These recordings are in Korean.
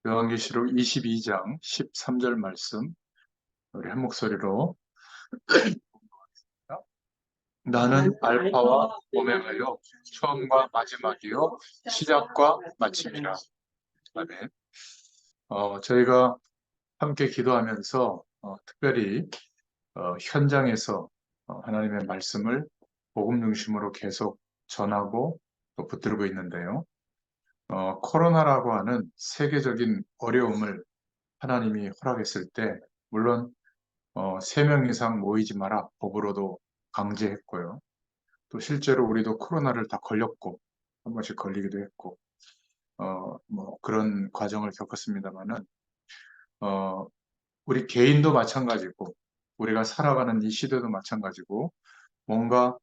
요한계시록 22장 13절 말씀 우리 한 목소리로 나는 알파와 오메가요 처음과 마지막이요 시작과 마침이라. 아멘. 저희가 함께 기도하면서 특별히 현장에서 하나님의 말씀을 복음 중심으로 계속 전하고 또 붙들고 있는데요. 코로나라고 하는 세계적인 어려움을 하나님이 허락했을 때 물론 3명 이상 모이지 마라 법으로도 강제했고요. 또 실제로 우리도 코로나를 다 걸렸고 한 번씩 걸리기도 했고 뭐 그런 과정을 겪었습니다만은 어, 우리 개인도 마찬가지고 우리가 살아가는 이 시대도 마찬가지고 뭔가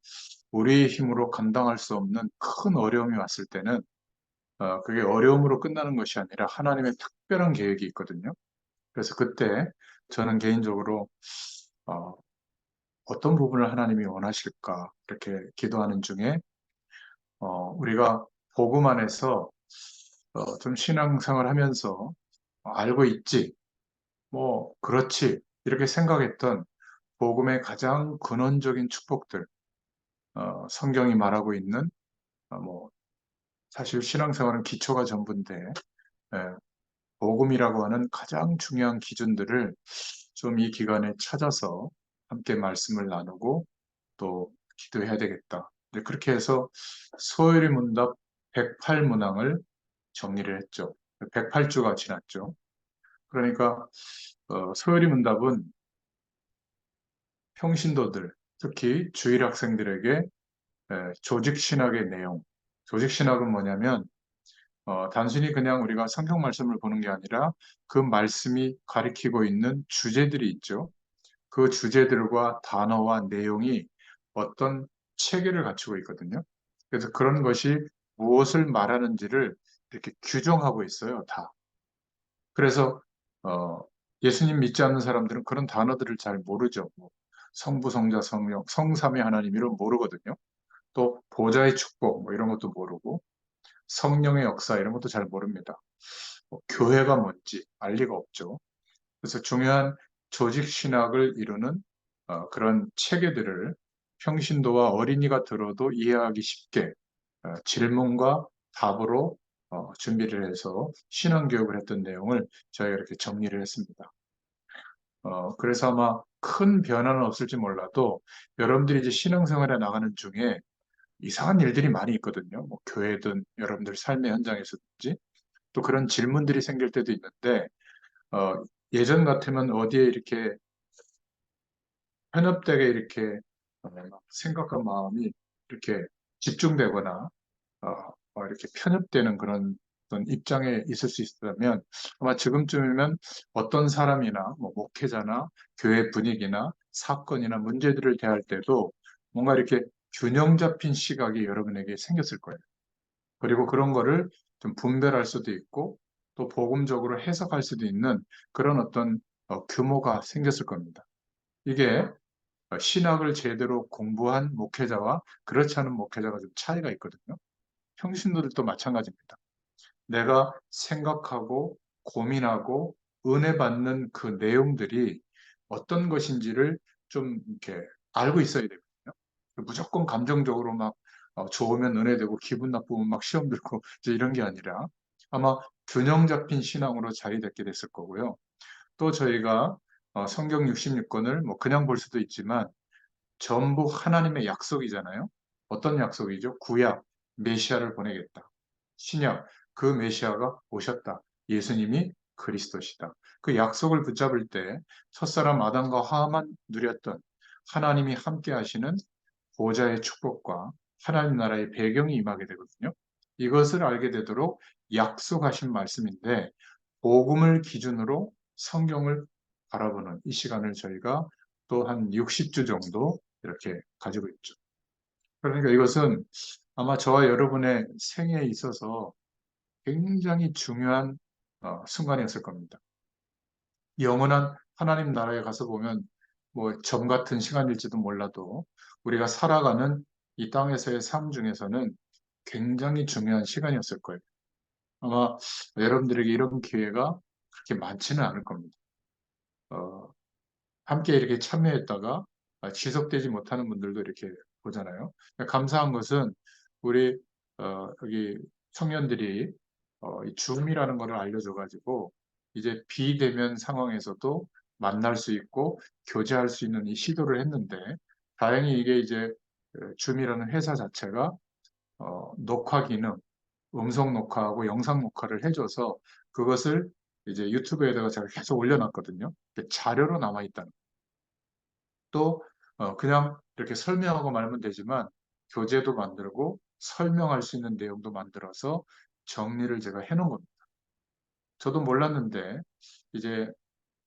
우리의 힘으로 감당할 수 없는 큰 어려움이 왔을 때는 그게 어려움으로 끝나는 것이 아니라 하나님의 특별한 계획이 있거든요. 그래서 그때 저는 개인적으로 어, 어떤 부분을 하나님이 원하실까 이렇게 기도하는 중에 우리가 복음 안에서 좀 신앙생활 하면서 알고 있지, 뭐 그렇지 이렇게 생각했던 복음의 가장 근원적인 축복들, 성경이 말하고 있는 뭐 사실 신앙생활은 기초가 전부인데 예, 복음이라고 하는 가장 중요한 기준들을 좀 이 기간에 찾아서 함께 말씀을 나누고 또 기도해야 되겠다. 이제 그렇게 해서 소요리 문답 108문항을 정리를 했죠. 108주가 지났죠. 그러니까 소요리 문답은 평신도들, 특히 주일 학생들에게 조직 신학의 내용, 조직 신학은 뭐냐면 단순히 그냥 우리가 성경 말씀을 보는 게 아니라 그 말씀이 가리키고 있는 주제들이 있죠. 그 주제들과 단어와 내용이 어떤 체계를 갖추고 있거든요. 그래서 그런 것이 무엇을 말하는지를 이렇게 규정하고 있어요, 다. 그래서 어, 예수님 믿지 않는 사람들은 그런 단어들을 잘 모르죠. 뭐 성부, 성자, 성령, 성삼위 하나님 이런 거 모르거든요. 또 보좌의 축복 뭐 이런 것도 모르고 성령의 역사 이런 것도 잘 모릅니다. 교회가 뭔지 알 리가 없죠. 그래서 중요한 조직 신학을 이루는 그런 체계들을 평신도와 어린이가 들어도 이해하기 쉽게 질문과 답으로 준비를 해서 신앙교육을 했던 내용을 저희가 이렇게 정리를 했습니다. 그래서 아마 큰 변화는 없을지 몰라도 여러분들이 이제 신앙생활에 나가는 중에 이상한 일들이 많이 있거든요. 뭐 교회든 여러분들 삶의 현장에서든지 또 그런 질문들이 생길 때도 있는데 어, 예전 같으면 어디에 이렇게 편협되게 이렇게 생각과 마음이 이렇게 집중되거나 이렇게 편협되는 그런 어떤 입장에 있을 수 있다면 아마 지금쯤이면 어떤 사람이나 뭐 목회자나 교회 분위기나 사건이나 문제들을 대할 때도 뭔가 이렇게 균형 잡힌 시각이 여러분에게 생겼을 거예요. 그리고 그런 거를 좀 분별할 수도 있고 또 복음적으로 해석할 수도 있는 그런 어떤 규모가 생겼을 겁니다. 이게 신학을 제대로 공부한 목회자와 그렇지 않은 목회자가 좀 차이가 있거든요. 평신도들도 마찬가지입니다. 내가 생각하고 고민하고 은혜 받는 그 내용들이 어떤 것인지를 좀 이렇게 알고 있어야 되거든요. 무조건 감정적으로 막 좋으면 은혜 되고 기분 나쁘면 막 시험 들고 이제 이런 게 아니라 아마 균형 잡힌 신앙으로 자리잡게 됐을 거고요. 또 저희가 성경 66권을 뭐 그냥 볼 수도 있지만 전부 하나님의 약속이잖아요. 어떤 약속이죠? 구약, 메시아를 보내겠다. 신약, 그 메시아가 오셨다. 예수님이 그리스도시다. 그 약속을 붙잡을 때 첫사람 아담과 하와만 누렸던 하나님이 함께 하시는 보좌의 축복과 하나님 나라의 배경이 임하게 되거든요. 이것을 알게 되도록 약속하신 말씀인데 복음을 기준으로 성경을 바라보는 이 시간을 저희가 또 한 60주 정도 이렇게 가지고 있죠. 그러니까 이것은 아마 저와 여러분의 생애에 있어서 굉장히 중요한 순간이었을 겁니다. 영원한 하나님 나라에 가서 보면 뭐 점 같은 시간일지도 몰라도 우리가 살아가는 이 땅에서의 삶 중에서는 굉장히 중요한 시간이었을 거예요. 아마 여러분들에게 이런 기회가 그렇게 많지는 않을 겁니다. 어, 함께 이렇게 참여했다가 지속되지 못하는 분들도 이렇게 보잖아요. 감사한 것은 우리 여기 청년들이 이 줌이라는 것을 알려줘가지고 이제 비대면 상황에서도 만날 수 있고 교제할 수 있는 이 시도를 했는데 다행히 이게 이제 줌이라는 회사 자체가 녹화 기능, 음성 녹화하고 영상 녹화를 해줘서 그것을 이제 유튜브에다가 제가 계속 올려놨거든요. 자료로 남아있다는. 또 그냥 이렇게 설명하고 말면 되지만 교재도 만들고 설명할 수 있는 내용도 만들어서 정리를 제가 해놓은 겁니다. 저도 몰랐는데 이제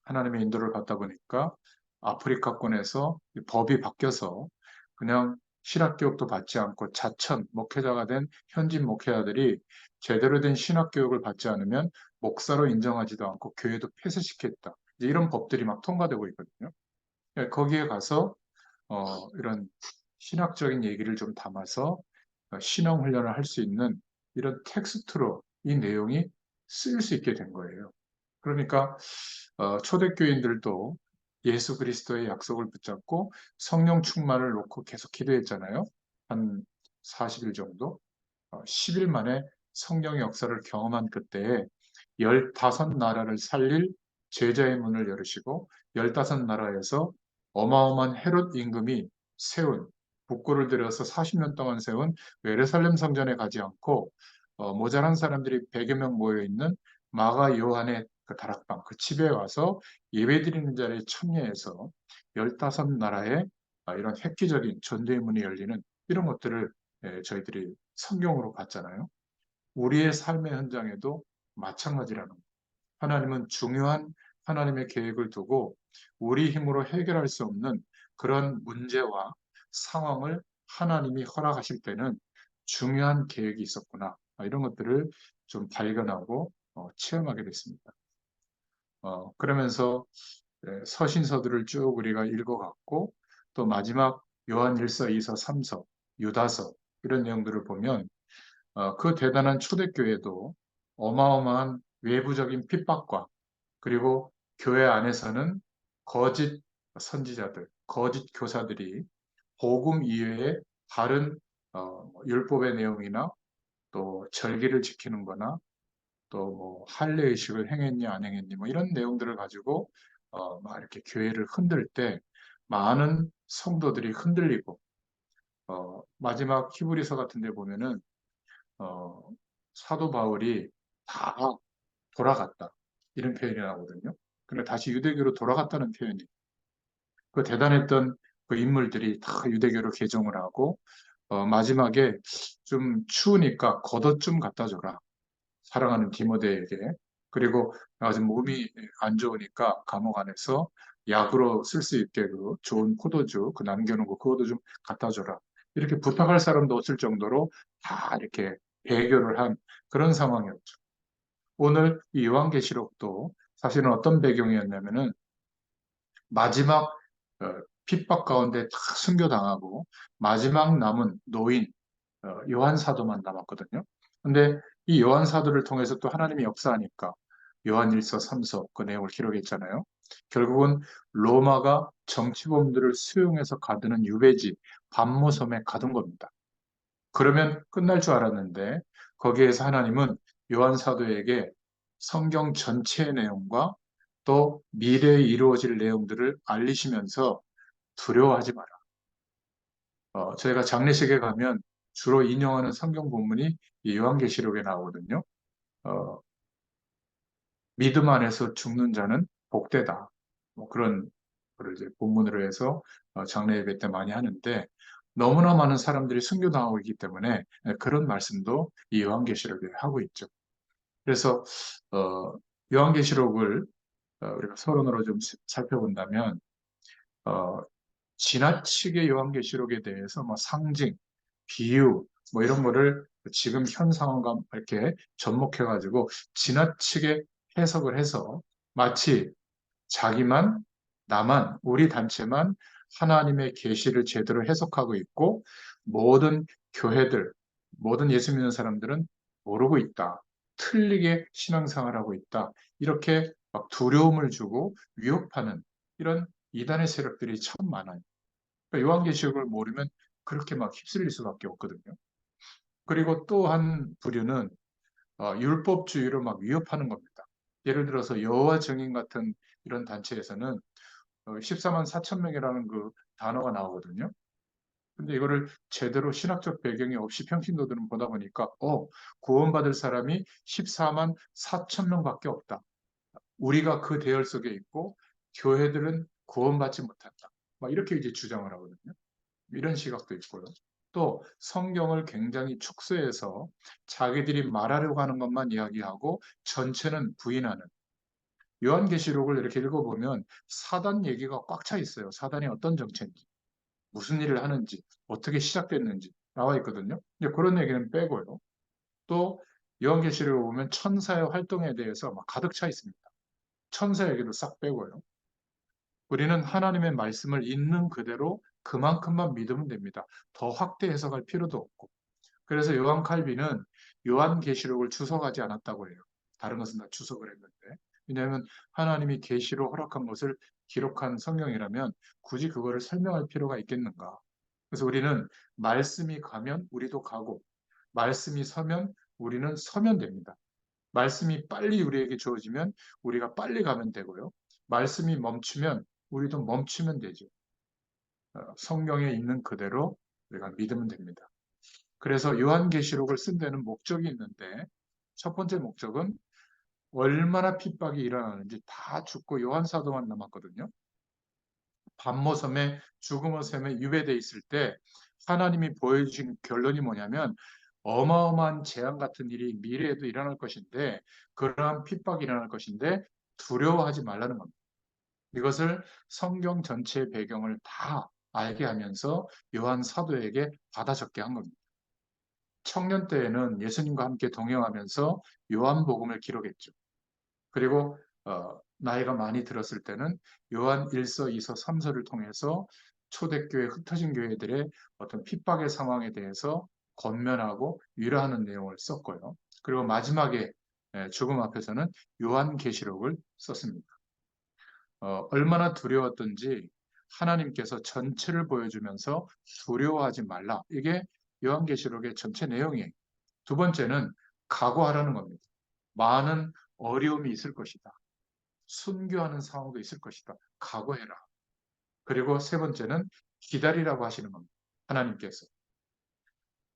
하나님의 인도를 받다 보니까 아프리카권에서 법이 바뀌어서 그냥 신학교육도 받지 않고 자천 목회자가 된 현지 목회자들이 제대로 된 신학교육을 받지 않으면 목사로 인정하지도 않고 교회도 폐쇄시켰다. 이제 이런 법들이 막 통과되고 있거든요. 거기에 가서 이런 신학적인 얘기를 좀 담아서 신앙 훈련을 할 수 있는 이런 텍스트로 이 내용이 쓰일 수 있게 된 거예요. 그러니까 초대교인들도 예수 그리스도의 약속을 붙잡고 성령 충만을 놓고 계속 기도했잖아요. 한 40일 정도. 10일 만에 성령의 역사를 경험한 그때에 15나라를 살릴 제자의 문을 열으시고 15나라에서 어마어마한 헤롯 임금이 세운 국고를 들여서 40년 동안 세운 예루살렘 성전에 가지 않고 모자란 사람들이 100여 명 모여 있는 마가 요한의 그 다락방 그 집에 와서 예배드리는 자리에 참여해서 15나라의 이런 획기적인 전도의 문이 열리는 이런 것들을 저희들이 성경으로 봤잖아요. 우리의 삶의 현장에도 마찬가지라는 거예요. 하나님은 중요한 하나님의 계획을 두고 우리 힘으로 해결할 수 없는 그런 문제와 상황을 하나님이 허락하실 때는 중요한 계획이 있었구나. 이런 것들을 좀 발견하고 체험하게 됐습니다. 그러면서 서신서들을 쭉 우리가 읽어갔고 또 마지막 요한 1서, 2서, 3서, 유다서 이런 내용들을 보면 그 대단한 초대교회도 어마어마한 외부적인 핍박과 그리고 교회 안에서는 거짓 선지자들, 거짓 교사들이 복음 이외에 다른 율법의 내용이나 또 절기를 지키는 거나 또 뭐 할례 의식을 행했니 안 했니 뭐 이런 내용들을 가지고 막 이렇게 교회를 흔들 때 많은 성도들이 흔들리고 마지막 히브리서 같은 데 보면은 어, 사도 바울이 다 돌아갔다. 이런 표현이 나오거든요. 근데 다시 유대교로 돌아갔다는 표현이. 그 대단했던 그 인물들이 다 유대교로 개종을 하고, 마지막에 좀 추우니까 겉옷 좀 갖다 줘라. 사랑하는 디모데에게. 그리고 아주 몸이 안 좋으니까 감옥 안에서 약으로 쓸 수 있게 그 좋은 포도주, 그 남겨놓은 거 그것도 좀 갖다 줘라. 이렇게 부탁할 사람도 없을 정도로 다 이렇게 배교를 한 그런 상황이었죠. 오늘 이 요한계시록도 사실은 어떤 배경이었냐면은 마지막 핍박 가운데 다 순교당하고 마지막 남은 노인 요한 사도만 남았거든요. 근데 이 요한 사도를 통해서 또 하나님이 역사하니까 요한 1서, 3서 그 내용을 기록했잖아요. 결국은 로마가 정치범들을 수용해서 가두는 유배지 반모섬에 가둔 겁니다. 그러면 끝날 줄 알았는데 거기에서 하나님은 요한 사도에게 성경 전체의 내용과 또 미래에 이루어질 내용들을 알리시면서 두려워하지 마라. 저희가 장례식에 가면 주로 인용하는 성경 본문이 이 요한계시록에 나오거든요. 어, 믿음 안에서 죽는 자는 복되다. 뭐 그런 거를 이제 본문으로 해서 장례 예배 때 많이 하는데 너무나 많은 사람들이 순교당하고 있기 때문에 그런 말씀도 이 요한계시록에 하고 있죠. 그래서 어, 요한계시록을 우리가 서론으로 좀 살펴본다면 어, 지나치게 요한계시록에 대해서 뭐 상징, 비유 뭐 이런 거를 지금 현 상황과 이렇게 접목해가지고 지나치게 해석을 해서 마치 자기만 나만 우리 단체만 하나님의 계시를 제대로 해석하고 있고 모든 교회들 모든 예수 믿는 사람들은 모르고 있다. 틀리게 신앙생활하고 있다. 이렇게 막 두려움을 주고 위협하는 이런 이단의 세력들이 참 많아요. 그러니까 요한계시록을 모르면 그렇게 막 휩쓸릴 수밖에 없거든요. 그리고 또 한 부류는 율법주의로 막 위협하는 겁니다. 예를 들어서 여호와 증인 같은 이런 단체에서는 14만 4천 명이라는 그 단어가 나오거든요. 근데 이거를 제대로 신학적 배경이 없이 평신도들은 보다 보니까 구원받을 사람이 14만 4천 명밖에 없다. 우리가 그 대열 속에 있고 교회들은 구원받지 못한다. 막 이렇게 이제 주장을 하거든요. 이런 시각도 있고요. 또 성경을 굉장히 축소해서 자기들이 말하려고 하는 것만 이야기하고 전체는 부인하는 요한계시록을 이렇게 읽어보면 사단 얘기가 꽉 차 있어요. 사단이 어떤 정체인지, 무슨 일을 하는지, 어떻게 시작됐는지 나와 있거든요. 근데 그런 얘기는 빼고요. 또 요한계시록을 보면 천사의 활동에 대해서 막 가득 차 있습니다. 천사 얘기도 싹 빼고요. 우리는 하나님의 말씀을 있는 그대로 그만큼만 믿으면 됩니다. 더 확대 해석할 필요도 없고. 그래서 요한 칼빈은 요한계시록을 주석하지 않았다고 해요. 다른 것은 다 주석을 했는데. 왜냐하면 하나님이 계시로 허락한 것을 기록한 성경이라면 굳이 그거를 설명할 필요가 있겠는가. 그래서 우리는 말씀이 가면 우리도 가고, 말씀이 서면 우리는 서면 됩니다. 말씀이 빨리 우리에게 주어지면 우리가 빨리 가면 되고요. 말씀이 멈추면 우리도 멈추면 되죠. 성경에 있는 그대로 우리가 믿으면 됩니다. 그래서 요한계시록을 쓴 데는 목적이 있는데 첫 번째 목적은 얼마나 핍박이 일어나는지 다 죽고 요한 사도만 남았거든요. 밤모섬에 죽음의 샘에 유배돼 있을 때 하나님이 보여주신 결론이 뭐냐면 어마어마한 재앙 같은 일이 미래에도 일어날 것인데 그러한 핍박이 일어날 것인데 두려워하지 말라는 겁니다. 이것을 성경 전체의 배경을 다 알게 하면서 요한 사도에게 받아 적게 한 겁니다. 청년 때에는 예수님과 함께 동행하면서 요한복음을 기록했죠. 그리고 나이가 많이 들었을 때는 요한 1서, 2서, 3서를 통해서 초대교회, 흩어진 교회들의 어떤 핍박의 상황에 대해서 권면하고 위로하는 내용을 썼고요. 그리고 마지막에 죽음 앞에서는 요한계시록을 썼습니다. 얼마나 두려웠던지 하나님께서 전체를 보여주면서 두려워하지 말라. 이게 요한계시록의 전체 내용이에요. 두 번째는 각오하라는 겁니다. 많은 어려움이 있을 것이다. 순교하는 상황도 있을 것이다. 각오해라. 그리고 세 번째는 기다리라고 하시는 겁니다. 하나님께서.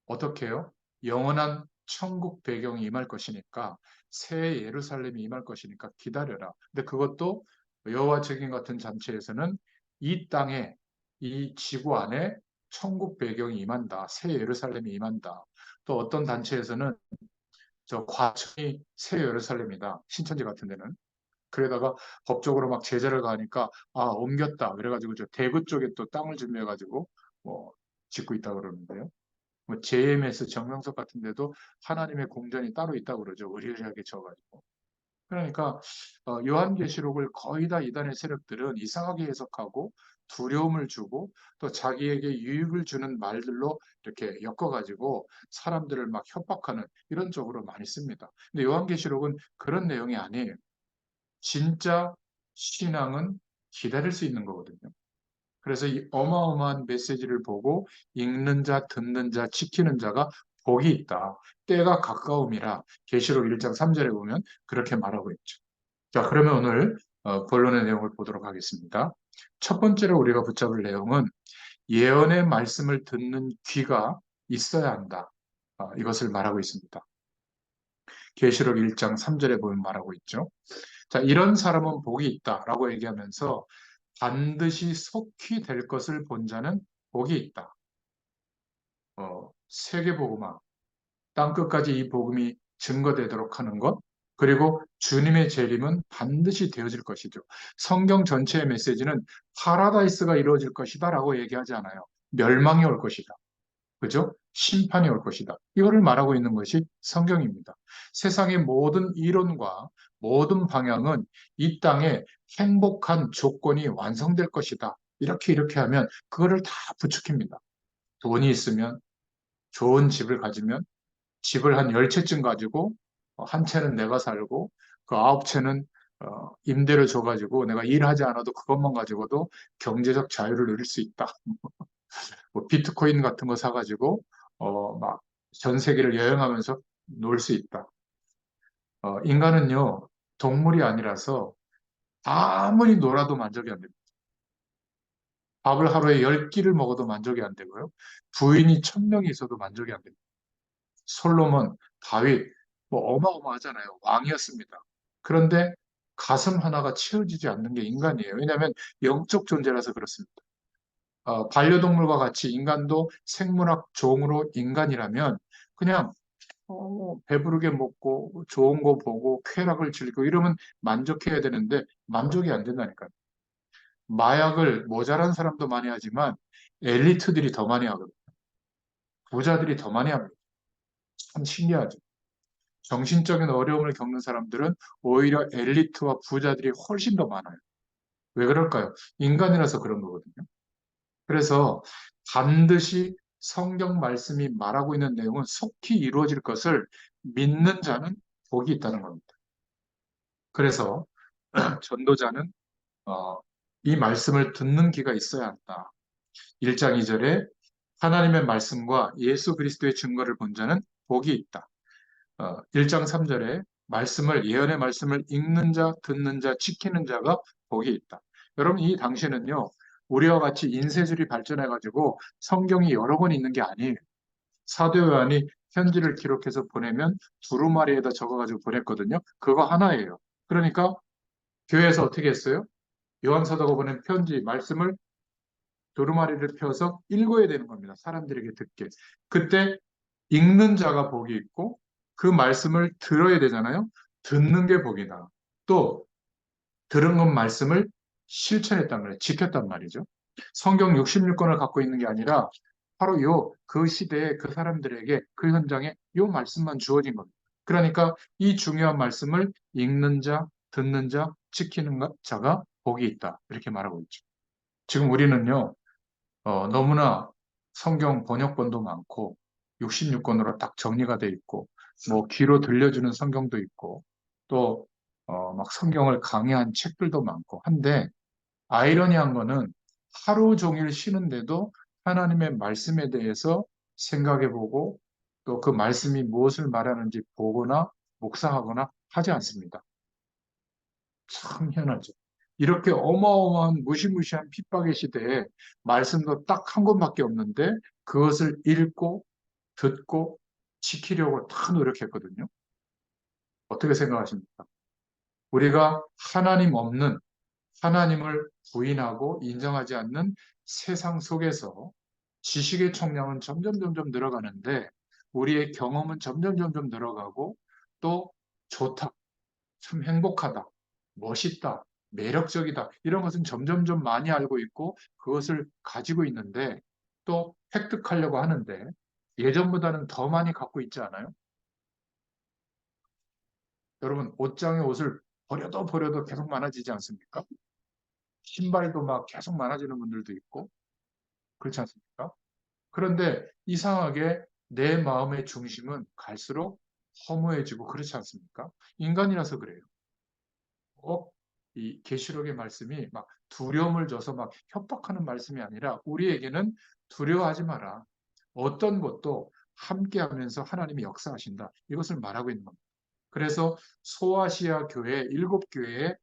어떻게 해요? 영원한 천국 배경이 임할 것이니까 새 예루살렘이 임할 것이니까 기다려라. 근데 그것도 여호와 증인 같은 잔치에서는 이 땅에 이 지구 안에 천국 배경이 임한다. 새 예루살렘이 임한다. 또 어떤 단체에서는 저 과천이 새 예루살렘이다. 신천지 같은 데는. 그러다가 법적으로 막 제재를 가하니까 옮겼다. 그래가지고 저 대구 쪽에 또 땅을 준비해가지고 뭐 짓고 있다 그러는데요. 뭐 JMS 정명석 같은 데도 하나님의 공전이 따로 있다고 그러죠. 의리의리하게 져가지고. 그러니까 요한계시록을 거의 다 이단의 세력들은 이상하게 해석하고 두려움을 주고 또 자기에게 유익을 주는 말들로 이렇게 엮어가지고 사람들을 막 협박하는 이런 쪽으로 많이 씁니다. 근데 요한계시록은 그런 내용이 아니에요. 진짜 신앙은 기다릴 수 있는 거거든요. 그래서 이 어마어마한 메시지를 보고 읽는 자, 듣는 자, 지키는 자가 복이 있다. 때가 가까움이라 계시록 1장 3절에 보면 그렇게 말하고 있죠. 자, 그러면 오늘 본론의 내용을 보도록 하겠습니다. 첫 번째로 우리가 붙잡을 내용은 예언의 말씀을 듣는 귀가 있어야 한다. 이것을 말하고 있습니다. 계시록 1장 3절에 보면 말하고 있죠. 자, 이런 사람은 복이 있다라고 얘기하면서 반드시 속히 될 것을 본 자는 복이 있다. 세계복음화, 땅끝까지 이 복음이 증거되도록 하는 것, 그리고 주님의 재림은 반드시 되어질 것이죠. 성경 전체의 메시지는 파라다이스가 이루어질 것이다 라고 얘기하지 않아요. 멸망이 올 것이다. 그죠? 심판이 올 것이다. 이거를 말하고 있는 것이 성경입니다. 세상의 모든 이론과 모든 방향은 이 땅에 행복한 조건이 완성될 것이다. 이렇게 하면 그거를 다 부추깁니다. 돈이 있으면, 좋은 집을 가지면, 집을 한 10채쯤 가지고 한 채는 내가 살고 그 9채는 임대를 줘가지고 내가 일하지 않아도 그것만 가지고도 경제적 자유를 누릴 수 있다. 뭐 비트코인 같은 거 사가지고 막 전 세계를 여행하면서 놀 수 있다. 인간은요 동물이 아니라서 아무리 놀아도 만족이 안 됩니다. 밥을 하루에 10끼를 먹어도 만족이 안 되고요. 부인이 1000명이 있어도 만족이 안 됩니다. 솔로몬, 다윗, 뭐 어마어마하잖아요. 왕이었습니다. 그런데 가슴 하나가 채워지지 않는 게 인간이에요. 왜냐하면 영적 존재라서 그렇습니다. 반려동물과 같이 인간도 생물학 종으로 인간이라면 그냥 배부르게 먹고 좋은 거 보고 쾌락을 즐기고 이러면 만족해야 되는데 만족이 안 된다니까요. 마약을 모자란 사람도 많이 하지만 엘리트들이 더 많이 하거든요. 부자들이 더 많이 합니다. 참 신기하죠. 정신적인 어려움을 겪는 사람들은 오히려 엘리트와 부자들이 훨씬 더 많아요. 왜 그럴까요? 인간이라서 그런 거거든요. 그래서 반드시 성경 말씀이 말하고 있는 내용은 속히 이루어질 것을 믿는 자는 복이 있다는 겁니다. 그래서 전도자는 어, 이 말씀을 듣는 귀가 있어야 한다. 1장 2절에 하나님의 말씀과 예수 그리스도의 증거를 본 자는 복이 있다. 1장 3절에 예언의 말씀을 읽는 자, 듣는 자, 지키는 자가 복이 있다. 여러분, 이 당시에는요, 우리와 같이 인쇄술이 발전해가지고 성경이 여러 권 있는 게 아니에요. 사도 요한이 편지를 기록해서 보내면 두루마리에다 적어가지고 보냈거든요. 그거 하나예요. 그러니까 교회에서 어떻게 했어요? 요한 사도가 보낸 편지, 말씀을 두루마리를 펴서 읽어야 되는 겁니다. 사람들에게 듣게. 그때 읽는 자가 복이 있고 그 말씀을 들어야 되잖아요. 듣는 게 복이다. 또 들은 것 말씀을 실천했단 말이에요. 지켰단 말이죠. 성경 66권을 갖고 있는 게 아니라 바로 그 시대에 그 사람들에게 그 현장에 요 말씀만 주어진 겁니다. 그러니까 이 중요한 말씀을 읽는 자, 듣는 자, 지키는 자가 복이 있다. 이렇게 말하고 있죠. 지금 우리는요, 너무나 성경 번역본도 많고 66권으로 딱 정리가 돼 있고 뭐 귀로 들려주는 성경도 있고 또 막 성경을 강의한 책들도 많고 한데 아이러니한 거는 하루 종일 쉬는데도 하나님의 말씀에 대해서 생각해 보고 또 그 말씀이 무엇을 말하는지 보거나 묵상하거나 하지 않습니다. 참 희한하죠. 이렇게 어마어마한 무시무시한 핍박의 시대에 말씀도 딱 한 권밖에 없는데 그것을 읽고 듣고 지키려고 다 노력했거든요. 어떻게 생각하십니까? 우리가 하나님 없는 하나님을 부인하고 인정하지 않는 세상 속에서 지식의 총량은 점점 늘어가는데 우리의 경험은 점점 늘어가고 또 좋다. 참 행복하다, 멋있다, 매력적이다. 이런 것은 점점 많이 알고 있고 그것을 가지고 있는데 또 획득하려고 하는데 예전보다는 더 많이 갖고 있지 않아요? 여러분, 옷장에 옷을 버려도 계속 많아지지 않습니까? 신발도 막 계속 많아지는 분들도 있고 그렇지 않습니까? 그런데 이상하게 내 마음의 중심은 갈수록 허무해지고 그렇지 않습니까? 인간이라서 그래요. 꼭 이 계시록의 말씀이 막 두려움을 줘서 막 협박하는 말씀이 아니라 우리에게는 두려워하지 마라. 어떤 것도 함께하면서 하나님이 역사하신다. 이것을 말하고 있는 겁니다. 그래서 소아시아 교회 7교회에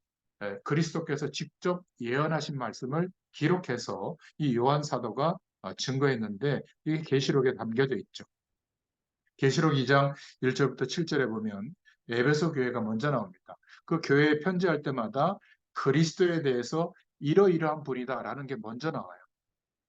그리스도께서 직접 예언하신 말씀을 기록해서 이 요한 사도가 증거했는데 이게 계시록에 담겨져 있죠. 계시록 2장 1절부터 7절에 보면 에베소 교회가 먼저 나옵니다. 그 교회에 편지할 때마다 그리스도에 대해서 이러이러한 분이다라는 게 먼저 나와요.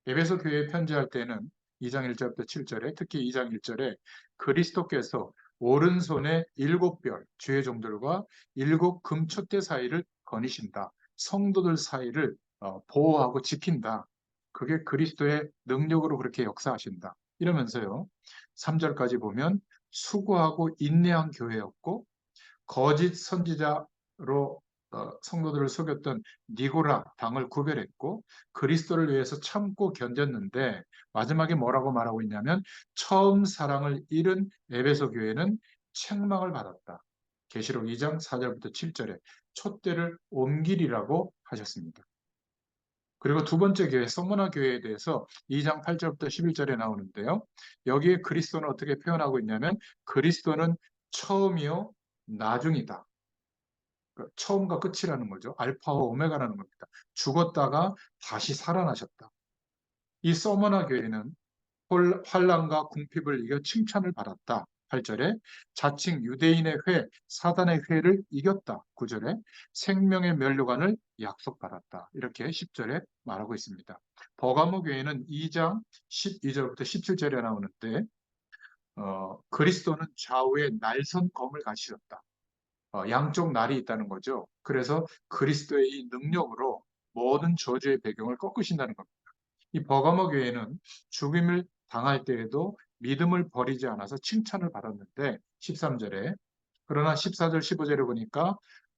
에베소 교회에 편지할 때는 2장 1절부터 7절에 특히 2장 1절에 그리스도께서 오른손에 7별 주의 종들과 7금촛대 사이를 거니신다. 성도들 사이를 보호하고 지킨다. 그게 그리스도의 능력으로 그렇게 역사하신다. 이러면서요. 3절까지 보면 수고하고 인내한 교회였고 거짓 선지자로 성도들을 속였던 니고라 당을 구별했고 그리스도를 위해서 참고 견뎠는데 마지막에 뭐라고 말하고 있냐면 처음 사랑을 잃은 에베소 교회는 책망을 받았다. 계시록 2장 4절부터 7절에 촛대를 옮기리라고 하셨습니다. 그리고 두 번째 교회, 서머나 교회에 대해서 2장 8절부터 11절에 나오는데요. 여기에 그리스도는 어떻게 표현하고 있냐면 그리스도는 처음이요 나중이다. 처음과 끝이라는 거죠. 알파와 오메가라는 겁니다. 죽었다가 다시 살아나셨다. 이 서머나 교회는 환란과 궁핍을 이겨 칭찬을 받았다. 8절에 자칭 유대인의 회, 사단의 회를 이겼다. 9절에 생명의 면류관을 약속받았다. 이렇게 10절에 말하고 있습니다. 버가모 교회는 2장 12절부터 17절에 나오는데 그리스도는 좌우에 날선 검을 가지셨다. 양쪽 날이 있다는 거죠. 그래서 그리스도의 이 능력으로 모든 저주의 배경을 꺾으신다는 겁니다. 이 버가모 교회는 죽임을 당할 때에도 믿음을 버리지 않아서 칭찬을 받았는데 13절에 그러나 14절 15절에 보니까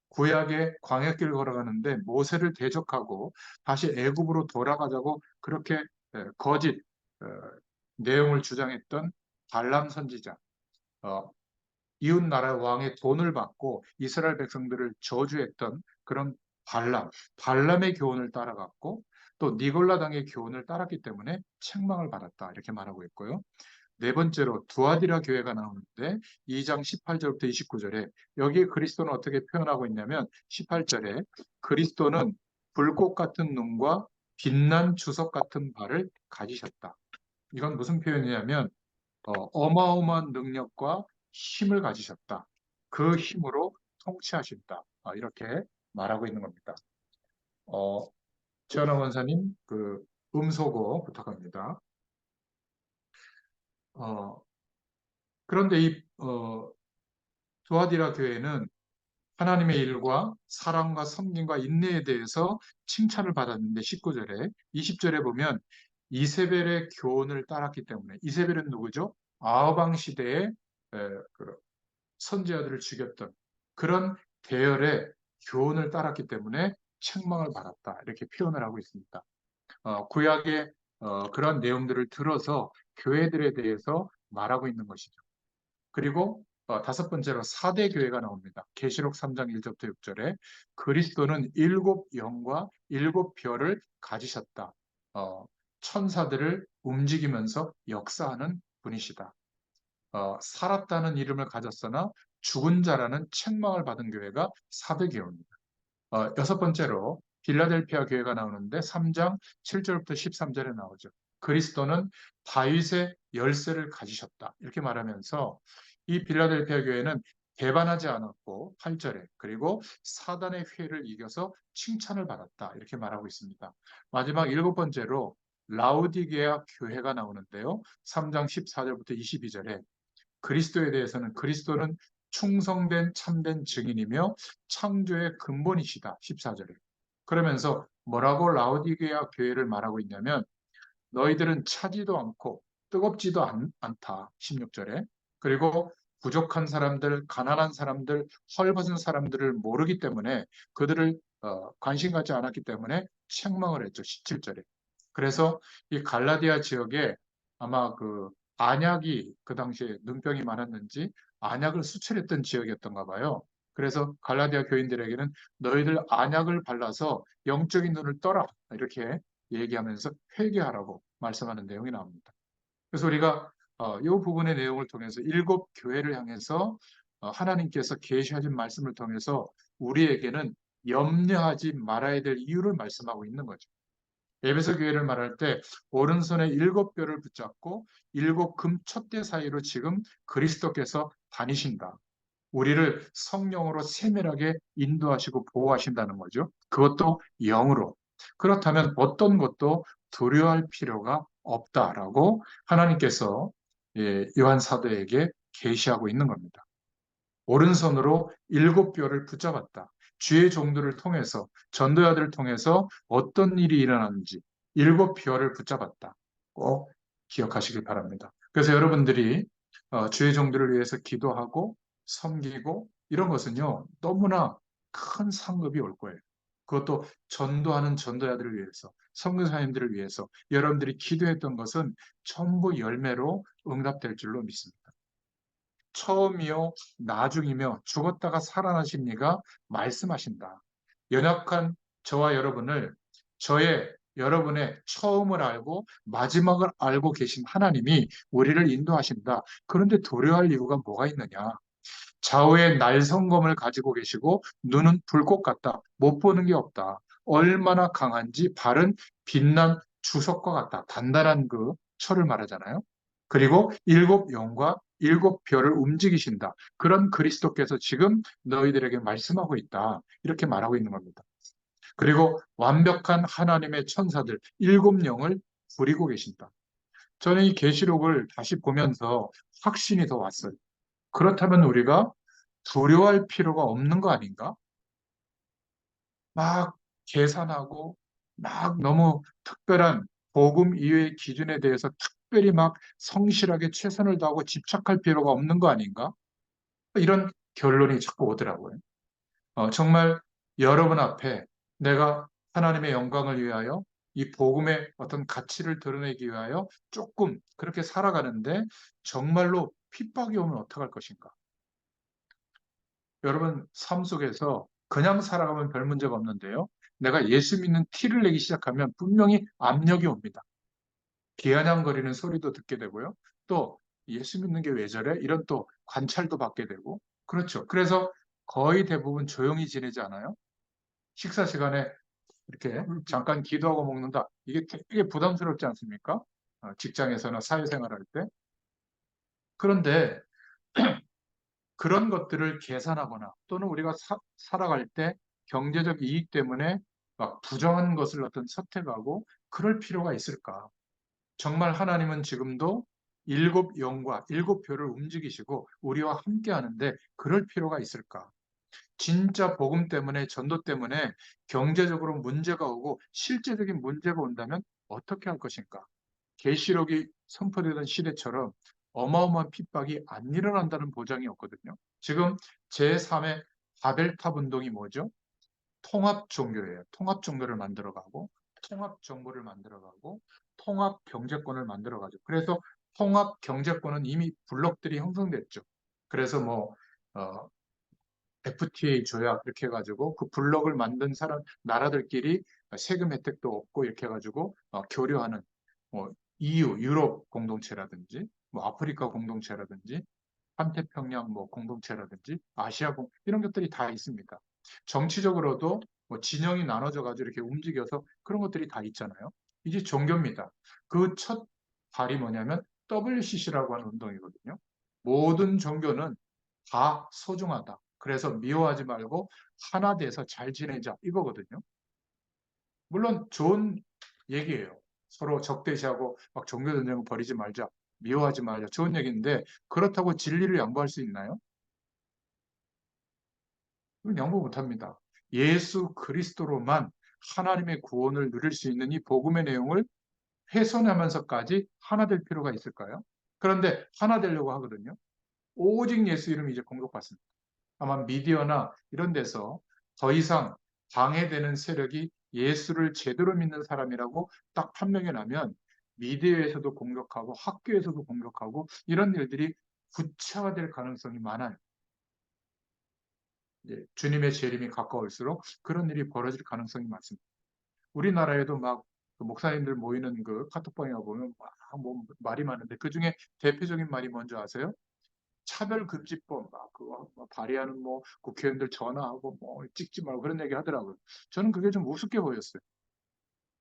구약의 광야길 걸어가는데 모세를 대적하고 다시 애굽으로 돌아가자고 그렇게 거짓 내용을 주장했던 발람 선지자 이웃 나라 왕의 돈을 받고 이스라엘 백성들을 저주했던 그런 발람의 교훈을 따라갔고 또 니골라당의 교훈을 따랐기 때문에 책망을 받았다 이렇게 말하고 있고요. 네 번째로 두아디라 교회가 나오는데 2장 18절부터 29절에 여기에 그리스도는 어떻게 표현하고 있냐면 18절에 그리스도는 불꽃 같은 눈과 빛난 주석 같은 발을 가지셨다. 이건 무슨 표현이냐면 어마어마한 능력과 힘을 가지셨다. 그 힘으로 통치하신다. 이렇게 말하고 있는 겁니다. 최현아 원사님, 그 음소거 부탁합니다. 어, 그런데 이 두아디라 교회는 하나님의 일과 사랑과 섬김과 인내에 대해서 칭찬을 받았는데 19절에 20절에 보면 이세벨의 교훈을 따랐기 때문에 이세벨은 누구죠? 아하방 시대에 그 선지자들을 죽였던 그런 대열의 교훈을 따랐기 때문에 책망을 받았다. 이렇게 표현을 하고 있습니다. 구약의 그런 내용들을 들어서 교회들에 대해서 말하고 있는 것이죠. 그리고 다섯 번째로 4대 교회가 나옵니다. 계시록 3장 1절부터 6절에 그리스도는 7영과 7별을 가지셨다. 천사들을 움직이면서 역사하는 분이시다. 살았다는 이름을 가졌으나 죽은 자라는 책망을 받은 교회가 4대 교회입니다. 여섯 번째로 빌라델피아 교회가 나오는데 3장 7절부터 13절에 나오죠. 그리스도는 다윗의 열쇠를 가지셨다. 이렇게 말하면서 이 빌라델피아 교회는 배반하지 않았고 8절에 그리고 사단의 회를 이겨서 칭찬을 받았다. 이렇게 말하고 있습니다. 마지막 일곱 번째로 라우디게아 교회가 나오는데요. 3장 14절부터 22절에 그리스도에 대해서는 그리스도는 충성된 참된 증인이며 창조의 근본이시다. 14절에. 그러면서 뭐라고 라오디게아 교회를 말하고 있냐면 너희들은 차지도 않고 뜨겁지도 않다. 16절에. 그리고 부족한 사람들, 가난한 사람들, 헐벗은 사람들을 모르기 때문에 그들을 관심 갖지 않았기 때문에 책망을 했죠. 17절에. 그래서 이 갈라디아 지역에 아마 그 안약이 그 당시에 눈병이 많았는지 안약을 수출했던 지역이었던가 봐요. 그래서 갈라디아 교인들에게는 너희들 안약을 발라서 영적인 눈을 떠라 이렇게 얘기하면서 회개하라고 말씀하는 내용이 나옵니다. 그래서 우리가 이 부분의 내용을 통해서 일곱 교회를 향해서 하나님께서 계시하신 말씀을 통해서 우리에게는 염려하지 말아야 될 이유를 말씀하고 있는 거죠. 에베소 교회를 말할 때 오른손에 일곱 뼈를 붙잡고 일곱 금 촛대 사이로 지금 그리스도께서 다니신다. 우리를 성령으로 세밀하게 인도하시고 보호하신다는 거죠. 그것도 영으로. 그렇다면 어떤 것도 두려워할 필요가 없다라고 하나님께서 요한 사도에게 계시하고 있는 겁니다. 오른손으로 일곱 뼈를 붙잡았다. 주의 종들을 통해서 전도자들을 통해서 어떤 일이 일어났는지 일곱 뼈를 붙잡았다. 꼭 기억하시길 바랍니다. 그래서 여러분들이 주의 종들을 위해서 기도하고 섬기고 이런 것은요 너무나 큰 상급이 올 거예요. 그것도 전도하는 전도자들을 위해서 선교사님들을 위해서 여러분들이 기도했던 것은 전부 열매로 응답될 줄로 믿습니다. 처음이요, 나중이며 죽었다가 살아나신 이가 말씀하신다. 연약한 저와 여러분을 여러분의 처음을 알고 마지막을 알고 계신 하나님이 우리를 인도하신다. 그런데 두려워할 이유가 뭐가 있느냐? 좌우에 날성검을 가지고 계시고 눈은 불꽃 같다. 못 보는 게 없다. 얼마나 강한지 발은 빛난 주석과 같다. 단단한 그 철을 말하잖아요. 그리고 일곱 영과 일곱 별을 움직이신다. 그런 그리스도께서 지금 너희들에게 말씀하고 있다. 이렇게 말하고 있는 겁니다. 그리고 완벽한 하나님의 천사들 일곱 영을 부리고 계신다. 저는 이 계시록을 다시 보면서 확신이 더 왔어요. 그렇다면 우리가 두려워할 필요가 없는 거 아닌가? 막 계산하고 막 너무 특별한 복음 이외의 기준에 대해서 특별히 막 성실하게 최선을 다하고 집착할 필요가 없는 거 아닌가? 이런 결론이 자꾸 오더라고요. 정말 여러분 앞에 내가 하나님의 영광을 위하여 이 복음의 어떤 가치를 드러내기 위하여 조금 그렇게 살아가는데 정말로 핍박이 오면 어떡할 것인가? 여러분 삶 속에서 그냥 살아가면 별 문제가 없는데요. 내가 예수 믿는 티를 내기 시작하면 분명히 압력이 옵니다. 비아냥거리는 소리도 듣게 되고요. 또 예수 믿는 게 왜 저래? 이런 또 관찰도 받게 되고. 그렇죠. 그래서 거의 대부분 조용히 지내지 않아요? 식사 시간에 이렇게 잠깐 기도하고 먹는다. 이게 되게 부담스럽지 않습니까? 직장에서나 사회생활할 때. 그런데 그런 것들을 계산하거나 또는 우리가 살아갈 때 경제적 이익 때문에 막 부정한 것을 어떤 선택하고 그럴 필요가 있을까? 정말 하나님은 지금도 일곱 영과 일곱 별을 움직이시고 우리와 함께 하는데 그럴 필요가 있을까? 진짜 복음 때문에 전도 때문에 경제적으로 문제가 오고 실제적인 문제가 온다면 어떻게 할 것인가? 계시록이 선포되던 시대처럼 어마어마한 핍박이 안 일어난다는 보장이 없거든요. 지금 제3의 바벨탑 운동이 뭐죠? 통합 종교예요. 통합 종교를 만들어가고 통합 정부를 만들어가고 통합 경제권을 만들어가죠. 그래서 통합 경제권은 이미 블록들이 형성됐죠. 그래서 뭐 어, FTA 조약 이렇게 해가지고 그 블록을 만든 나라들끼리 세금 혜택도 없고 이렇게 해가지고 교류하는 뭐 EU, 유럽 공동체라든지 뭐 아프리카 공동체라든지 환태평양 뭐 공동체라든지 이런 것들이 다 있습니다. 정치적으로도 뭐 진영이 나눠져 가지고 이렇게 움직여서 그런 것들이 다 있잖아요. 이제 종교입니다. 그 첫 발이 뭐냐면 WCC라고 하는 운동이거든요. 모든 종교는 다 소중하다. 그래서 미워하지 말고 하나 돼서 잘 지내자 이거거든요. 물론 좋은 얘기예요. 서로 적대시하고 막 종교 전쟁을 벌이지 말자, 미워하지 말자 좋은 얘기인데 그렇다고 진리를 양보할 수 있나요? 그건 양보 못합니다. 예수 그리스도로만 하나님의 구원을 누릴 수 있는 이 복음의 내용을 훼손하면서까지 하나 될 필요가 있을까요? 그런데 하나 되려고 하거든요. 오직 예수 이름이 이제 공격받습니다. 아마 미디어나 이런 데서 더 이상 방해되는 세력이 예수를 제대로 믿는 사람이라고 딱 판명이 나면 미디어에서도 공격하고 학교에서도 공격하고 이런 일들이 구체화될 가능성이 많아요. 주님의 재림이 가까울수록 그런 일이 벌어질 가능성이 많습니다. 우리나라에도 막그 목사님들 모이는 그 카톡방에 보면 뭐 말이 많은데 그 중에 대표적인 말이 뭔지 아세요? 차별금지법 막 그거 발의하는 뭐 국회의원들 전화하고 뭐 찍지 말고 그런 얘기 하더라고요. 저는 그게 좀 우습게 보였어요.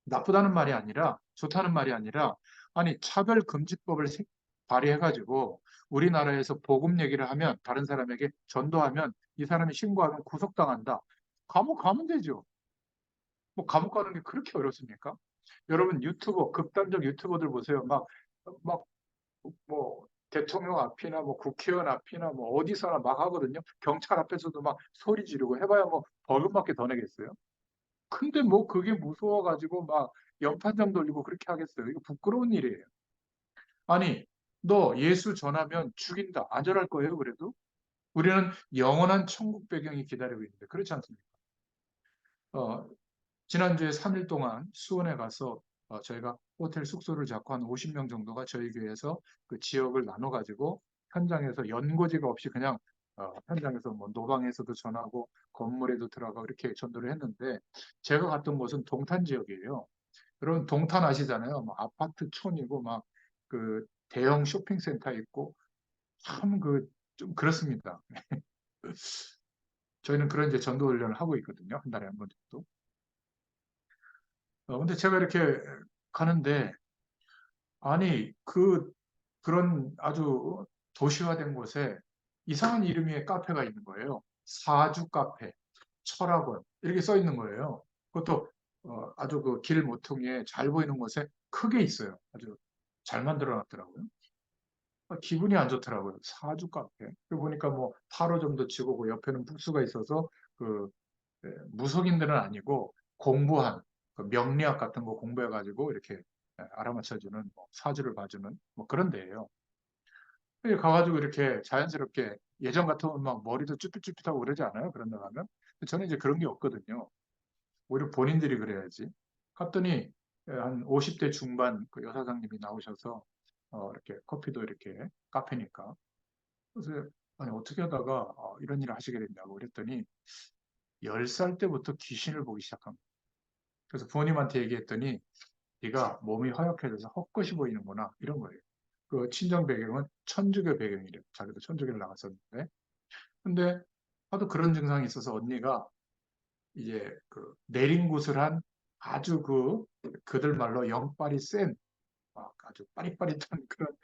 나쁘다는 말이 아니라 좋다는 말이 아니라 아니 차별금지법을 발의해가지고 우리나라에서 복음 얘기를 하면 다른 사람에게 전도하면 이 사람이 신고하면 구속당한다. 감옥 가면 되죠. 뭐 감옥 가는 게 그렇게 어렵습니까? 여러분 극단적 유튜버들 보세요. 막 뭐 대통령 앞이나 뭐 국회의원 앞이나 뭐 어디서나 막 하거든요. 경찰 앞에서도 막 소리 지르고 해봐야 뭐 벌금밖에 더 내겠어요. 근데 뭐 그게 무서워가지고 막 연판장 돌리고 그렇게 하겠어요. 이거 부끄러운 일이에요. 아니, 너 예수 전하면 죽인다. 안전할 거예요, 그래도? 우리는 영원한 천국 배경이 기다리고 있는데 그렇지 않습니까? 어, 지난주에 3일 동안 수원에 가서 저희가 호텔 숙소를 잡고 한 50명 정도가 저희 교회에서 그 지역을 나눠 가지고 현장에서 연고지가 없이 그냥 현장에서 뭐 노방에서도 전하고 건물에도 들어가고 이렇게 전도를 했는데 제가 갔던 곳은 동탄 지역이에요. 여러분 동탄 아시잖아요. 막 아파트 촌이고 막 그 대형 쇼핑센터 있고 참 그 좀 그렇습니다. 저희는 그런 이제 전도 훈련을 하고 있거든요. 한 달에 한 번 정도. 근데 제가 이렇게 가는데 아니 그런 아주 도시화된 곳에 이상한 이름의 카페가 있는 거예요. 사주 카페, 철학원 이렇게 써 있는 거예요. 그것도 아주 그 길 모퉁이에 잘 보이는 곳에 크게 있어요. 아주 잘 만들어 놨더라고요. 기분이 안 좋더라고요. 사주 카페. 그리고 보니까 뭐 타로점도 치고 그 옆에는 북수가 있어서 그 무속인들은 아니고 공부한 그 명리학 같은 거 공부해가지고 이렇게 알아맞혀주는 뭐 사주를 봐주는 뭐 그런 데예요. 여기 가가지고 이렇게 자연스럽게 예전 같으면 막 머리도 쭈삣쭈삣하고 그러지 않아요? 그런 데 가면. 저는 이제 그런 게 없거든요. 오히려 본인들이 그래야지. 갔더니 한 50대 중반 그 여사장님이 나오셔서 이렇게 커피도 이렇게 카페니까. 그래서 아니 어떻게 하다가 이런 일을 하시게 됐냐고 그랬더니 10살 때부터 귀신을 보기 시작한 거예요. 그래서 부모님한테 얘기했더니 네가 몸이 허약해져서 헛것이 보이는구나 이런 거예요. 그 친정 배경은 천주교 배경이래요. 자기도 천주교를 나갔었는데. 근데 하도 그런 증상이 있어서 언니가 이제 그 내린구슬한 아주 그들 말로 영빨이 센 아주 빠릿빠릿한 그런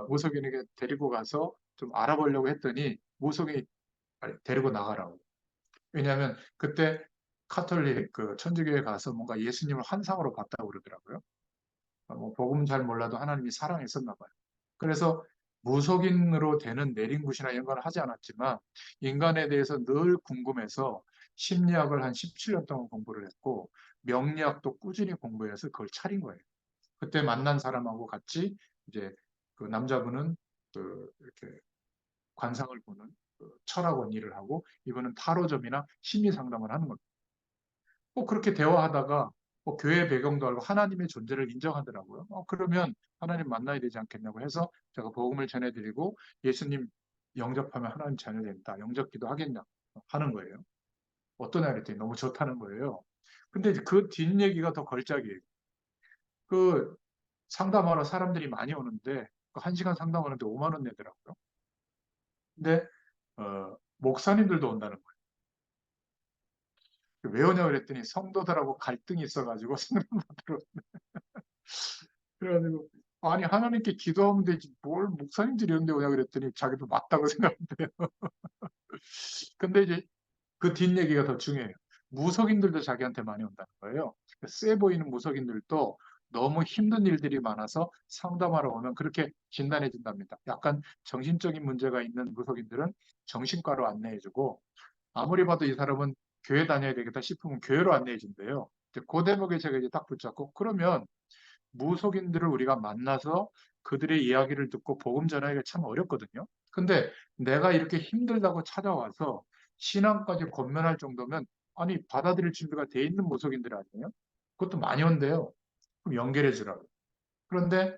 무속인에게 데리고 가서 좀 알아보려고 했더니 무속인이 데리고 나가라고. 왜냐하면 그때 카톨릭 그 천주교에 가서 뭔가 예수님을 환상으로 봤다고 그러더라고요. 뭐 복음 잘 몰라도 하나님이 사랑했었나 봐요. 그래서 무속인으로 되는 내린굿이나 이런 걸 하지 않았지만 인간에 대해서 늘 궁금해서 심리학을 한 17년 동안 공부를 했고 명리학도 꾸준히 공부해서 그걸 차린 거예요. 그때 만난 사람하고 같이 이제 그 남자분은 그 이렇게 관상을 보는 그 철학원 일을 하고 이분은 타로점이나 심리 상담을 하는 겁니다. 꼭 그렇게 대화하다가 교회 배경도 알고 하나님의 존재를 인정하더라고요. 그러면 하나님 만나야 되지 않겠냐고 해서 제가 복음을 전해드리고 예수님 영접하면 하나님 자녀 된다. 영접기도 하겠냐 하는 거예요. 어떠냐 그랬더니 너무 좋다는 거예요. 근데 이제 그 뒷얘기가 더 걸작이에요. 그 상담하러 사람들이 많이 오는데 그 1시간 상담하는데 5만 원 내더라고요. 근데 목사님들도 온다는 거예요. 왜 오냐 그랬더니 성도들하고 갈등이 있어가지고 상담받으러 그래가지고 아니 하나님께 기도하면 되지 뭘 목사님들이 이런 데 오냐 그랬더니 자기도 맞다고 생각한대요. 근데 이제 그 뒷얘기가 더 중요해요. 무속인들도 자기한테 많이 온다는 거예요. 쎄 보이는 무속인들도 너무 힘든 일들이 많아서 상담하러 오면 그렇게 진단해 준답니다. 약간 정신적인 문제가 있는 무속인들은 정신과로 안내해주고 아무리 봐도 이 사람은 교회 다녀야 되겠다 싶으면 교회로 안내해 준대요. 그 대목에 제가 이제 딱 붙잡고 그러면 무속인들을 우리가 만나서 그들의 이야기를 듣고 복음 전하기가 참 어렵거든요. 근데 내가 이렇게 힘들다고 찾아와서 신앙까지 권면할 정도면 아니 받아들일 준비가 돼 있는 무속인들 아니에요? 그것도 많이 온대요. 그럼 연결해 주라고. 그런데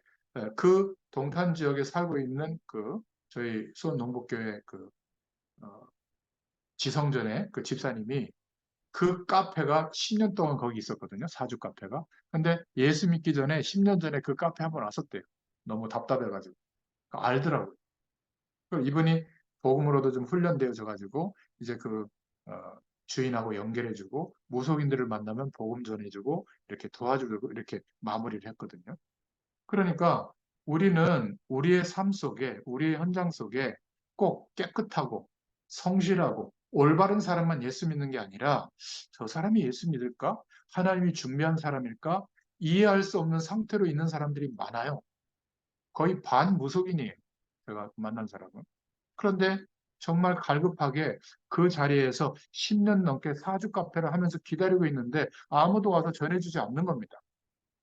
그 동탄 지역에 살고 있는 그 저희 수원 농복교회 그 어, 지성전의 그 집사님이 그 카페가 10년 동안 거기 있었거든요. 사주 카페가. 근데 예수 믿기 전에 10년 전에 그 카페 한번 왔었대요. 너무 답답해가지고. 알더라고요. 그럼 이분이 복음으로도 좀 훈련되어져 가지고 이제 그 주인하고 연결해주고 무속인들을 만나면 복음 전해주고 이렇게 도와주고 이렇게 마무리를 했거든요. 그러니까 우리는 우리의 삶 속에 우리의 현장 속에 꼭 깨끗하고 성실하고 올바른 사람만 예수 믿는 게 아니라 저 사람이 예수 믿을까? 하나님이 준비한 사람일까? 이해할 수 없는 상태로 있는 사람들이 많아요. 거의 반무속인이에요. 제가 만난 사람은. 그런데 정말 갈급하게 그 자리에서 10년 넘게 사주 카페를 하면서 기다리고 있는데 아무도 와서 전해주지 않는 겁니다.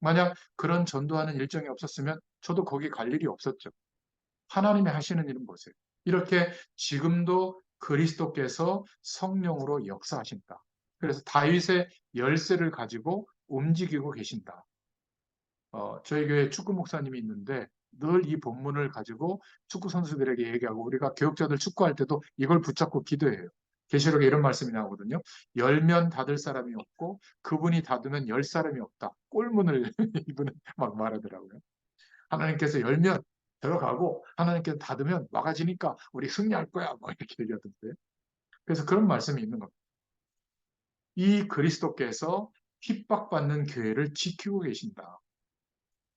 만약 그런 전도하는 일정이 없었으면 저도 거기 갈 일이 없었죠. 하나님이 하시는 일은 보세요. 이렇게 지금도 그리스도께서 성령으로 역사하신다. 그래서 다윗의 열쇠를 가지고 움직이고 계신다. 저희 교회 축구 목사님이 있는데 늘 이 본문을 가지고 축구 선수들에게 얘기하고 우리가 교육자들 축구할 때도 이걸 붙잡고 기도해요. 계시록에 이런 말씀이 나오거든요. 열면 닫을 사람이 없고 그분이 닫으면 열 사람이 없다. 꼴문을 이분은 막 말하더라고요. 하나님께서 열면 들어가고 하나님께서 닫으면 막아지니까 우리 승리할 거야. 뭐 이렇게 얘기하던데. 그래서 그런 말씀이 있는 겁니다. 이 그리스도께서 핍박받는 교회를 지키고 계신다.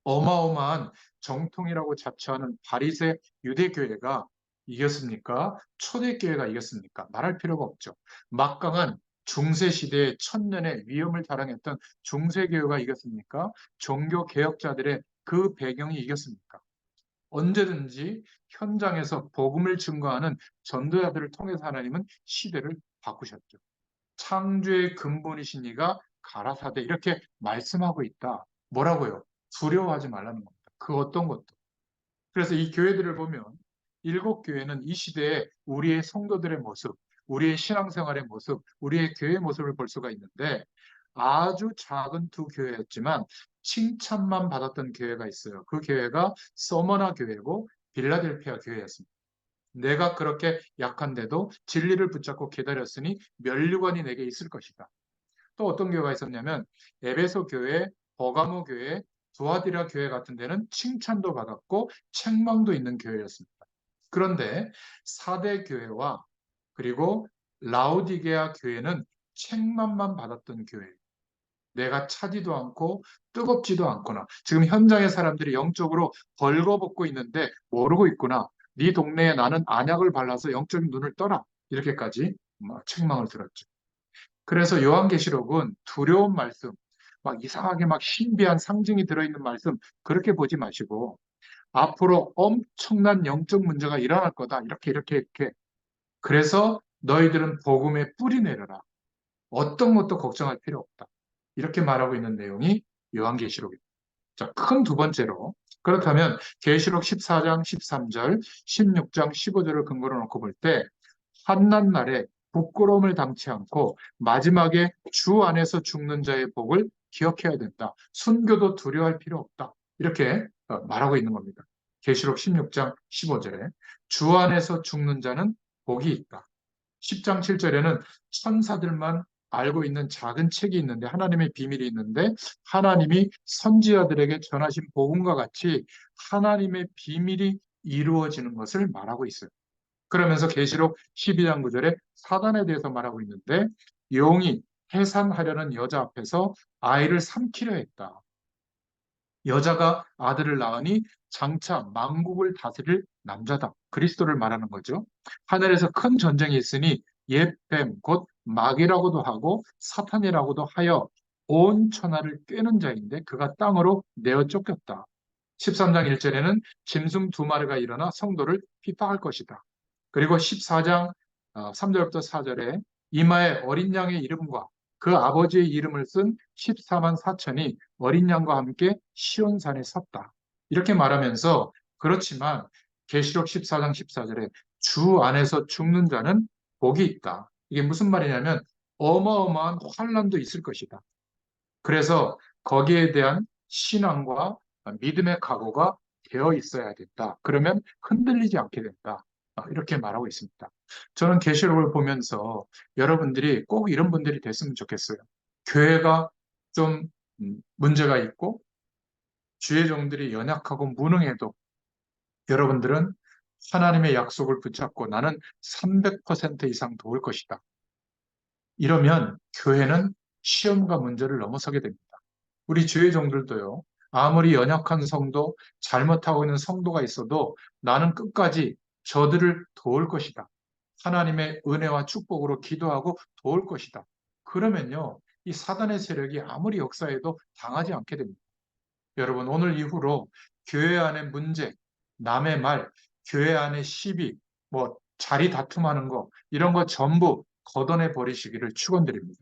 어마어마한 정통이라고 자처하는 바리새 유대교회가 이겼습니까? 초대교회가 이겼습니까? 말할 필요가 없죠. 막강한 중세시대의 천년의 위험을 자랑했던 중세교회가 이겼습니까? 종교개혁자들의 그 배경이 이겼습니까? 언제든지 현장에서 복음을 증거하는 전도자들을 통해서 하나님은 시대를 바꾸셨죠. 창조의 근본이신 이가 가라사대 이렇게 말씀하고 있다. 뭐라고요? 두려워하지 말라는 겁니다. 그 어떤 것도. 그래서 이 교회들을 보면 일곱 교회는 이 시대에 우리의 성도들의 모습, 우리의 신앙생활의 모습, 우리의 교회의 모습을 볼 수가 있는데 아주 작은 두 교회였지만 칭찬만 받았던 교회가 있어요. 그 교회가 서머나 교회고 빌라델피아 교회였습니다. 내가 그렇게 약한데도 진리를 붙잡고 기다렸으니 면류관이 내게 있을 것이다. 또 어떤 교회가 있었냐면 에베소 교회, 버가모 교회, 두아디라 교회 같은 데는 칭찬도 받았고 책망도 있는 교회였습니다. 그런데 사대 교회와 그리고 라오디게아 교회는 책망만 받았던 교회. 내가 차지도 않고 뜨겁지도 않거나 지금 현장의 사람들이 영적으로 벌거벗고 있는데 모르고 있구나. 네 동네에 나는 안약을 발라서 영적인 눈을 떠라. 이렇게까지 책망을 들었죠. 그래서 요한계시록은 두려운 말씀, 막 이상하게 막 신비한 상징이 들어있는 말씀 그렇게 보지 마시고 앞으로 엄청난 영적 문제가 일어날 거다. 이렇게. 그래서 너희들은 복음에 뿌리 내려라. 어떤 것도 걱정할 필요 없다. 이렇게 말하고 있는 내용이 요한계시록입니다. 자, 큰 두 번째로 그렇다면 계시록 14장 13절, 16장 15절을 근거로 놓고 볼 때 환난 날에 부끄러움을 담지 않고 마지막에 주 안에서 죽는 자의 복을 기억해야 된다. 순교도 두려워할 필요 없다. 이렇게 말하고 있는 겁니다. 계시록 16장 15절에 주 안에서 죽는 자는 복이 있다. 10장 7절에는 천사들만 알고 있는 작은 책이 있는데 하나님의 비밀이 있는데 하나님이 선지자들에게 전하신 복음과 같이 하나님의 비밀이 이루어지는 것을 말하고 있어요. 그러면서 계시록 12장 9절에 사단에 대해서 말하고 있는데 용이 해산하려는 여자 앞에서 아이를 삼키려 했다. 여자가 아들을 낳으니 장차 만국을 다스릴 남자다. 그리스도를 말하는 거죠. 하늘에서 큰 전쟁이 있으니 옛뱀 곧 마귀라고도 하고 사탄이라고도 하여 온 천하를 꿰는 자인데 그가 땅으로 내어 쫓겼다. 13장 1절에는 짐승 두 마리가 일어나 성도를 핍박할 것이다. 그리고 14장 3절부터 4절에 이마에 어린 양의 이름과 그 아버지의 이름을 쓴 14만 4천이 어린 양과 함께 시온산에 섰다. 이렇게 말하면서 그렇지만 계시록 14장 14절에 주 안에서 죽는 자는 복이 있다. 이게 무슨 말이냐면 어마어마한 환란도 있을 것이다. 그래서 거기에 대한 신앙과 믿음의 각오가 되어 있어야 된다. 그러면 흔들리지 않게 된다. 이렇게 말하고 있습니다. 저는 계시록을 보면서 여러분들이 꼭 이런 분들이 됐으면 좋겠어요. 교회가 좀 문제가 있고 주의 종들이 연약하고 무능해도 여러분들은 하나님의 약속을 붙잡고 나는 300% 이상 도울 것이다. 이러면 교회는 시험과 문제를 넘어서게 됩니다. 우리 주의 종들도요, 아무리 연약한 성도, 잘못하고 있는 성도가 있어도 나는 끝까지 저들을 도울 것이다. 하나님의 은혜와 축복으로 기도하고 도울 것이다. 그러면요, 이 사단의 세력이 아무리 역사해도 당하지 않게 됩니다. 여러분, 오늘 이후로 교회 안의 문제, 남의 말, 교회 안의 시비, 자리 다툼하는 거, 이런 거 전부 걷어내 버리시기를 축원드립니다.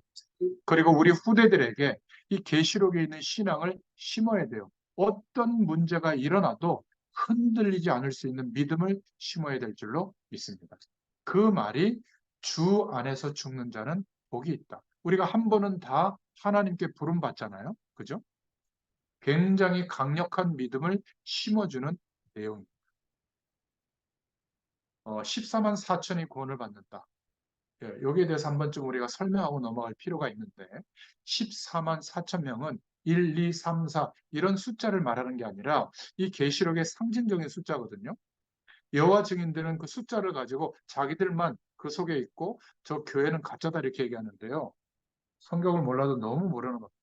그리고 우리 후대들에게 이 계시록에 있는 신앙을 심어야 돼요. 어떤 문제가 일어나도 흔들리지 않을 수 있는 믿음을 심어야 될 줄로 믿습니다. 그 말이 주 안에서 죽는 자는 복이 있다. 우리가 한 번은 다 하나님께 부름 받잖아요. 그죠? 굉장히 강력한 믿음을 심어주는 내용. 14만 4천이 구원을 받는다. 예, 여기에 대해서 한 번쯤 우리가 설명하고 넘어갈 필요가 있는데 14만 4천 명은 1, 2, 3, 4 이런 숫자를 말하는 게 아니라 이 계시록의 상징적인 숫자거든요. 여호와 증인들은 그 숫자를 가지고 자기들만 그 속에 있고 저 교회는 가짜다 이렇게 얘기하는데요. 성경을 몰라도 너무 모르는 겁니다.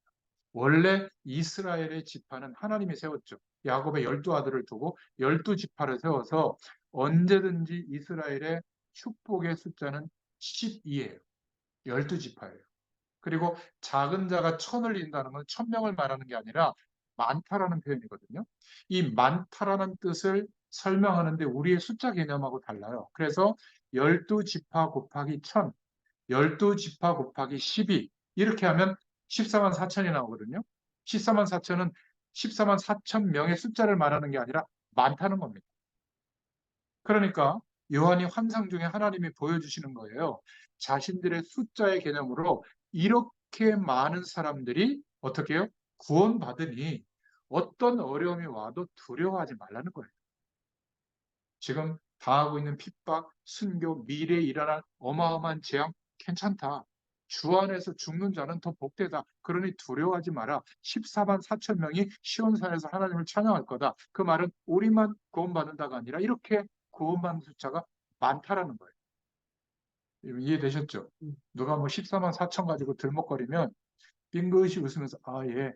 원래 이스라엘의 지파는 하나님이 세웠죠. 야곱의 12아들을 두고 12지파를 세워서 언제든지 이스라엘의 축복의 숫자는 12예요. 12지파예요. 그리고 작은 자가 천을 인다는 건 1000명을 말하는 게 아니라 많다라는 표현이거든요. 이 많다라는 뜻을 설명하는데 우리의 숫자 개념하고 달라요. 그래서 12지파 곱하기 1000, 12지파 곱하기 12 이렇게 하면 14만 4천이 나오거든요. 14만 4천은 14만 4천 명의 숫자를 말하는 게 아니라 많다는 겁니다. 그러니까 요한이 환상 중에 하나님이 보여주시는 거예요. 자신들의 숫자의 개념으로 이렇게 많은 사람들이 어떻게 해요? 구원받으니 어떤 어려움이 와도 두려워하지 말라는 거예요. 지금 당하고 있는 핍박, 순교, 미래에 일어날 어마어마한 재앙 괜찮다. 주 안에서 죽는 자는 더 복되다. 그러니 두려워하지 마라. 14만 4천 명이 시온산에서 하나님을 찬양할 거다. 그 말은 우리만 구원받는다가 아니라 이렇게 구원받는 숫자가 많다라는 거예요. 이해되셨죠? 누가 뭐 14만 4천 가지고 들먹거리면 빙긋이 웃으면서 아, 예,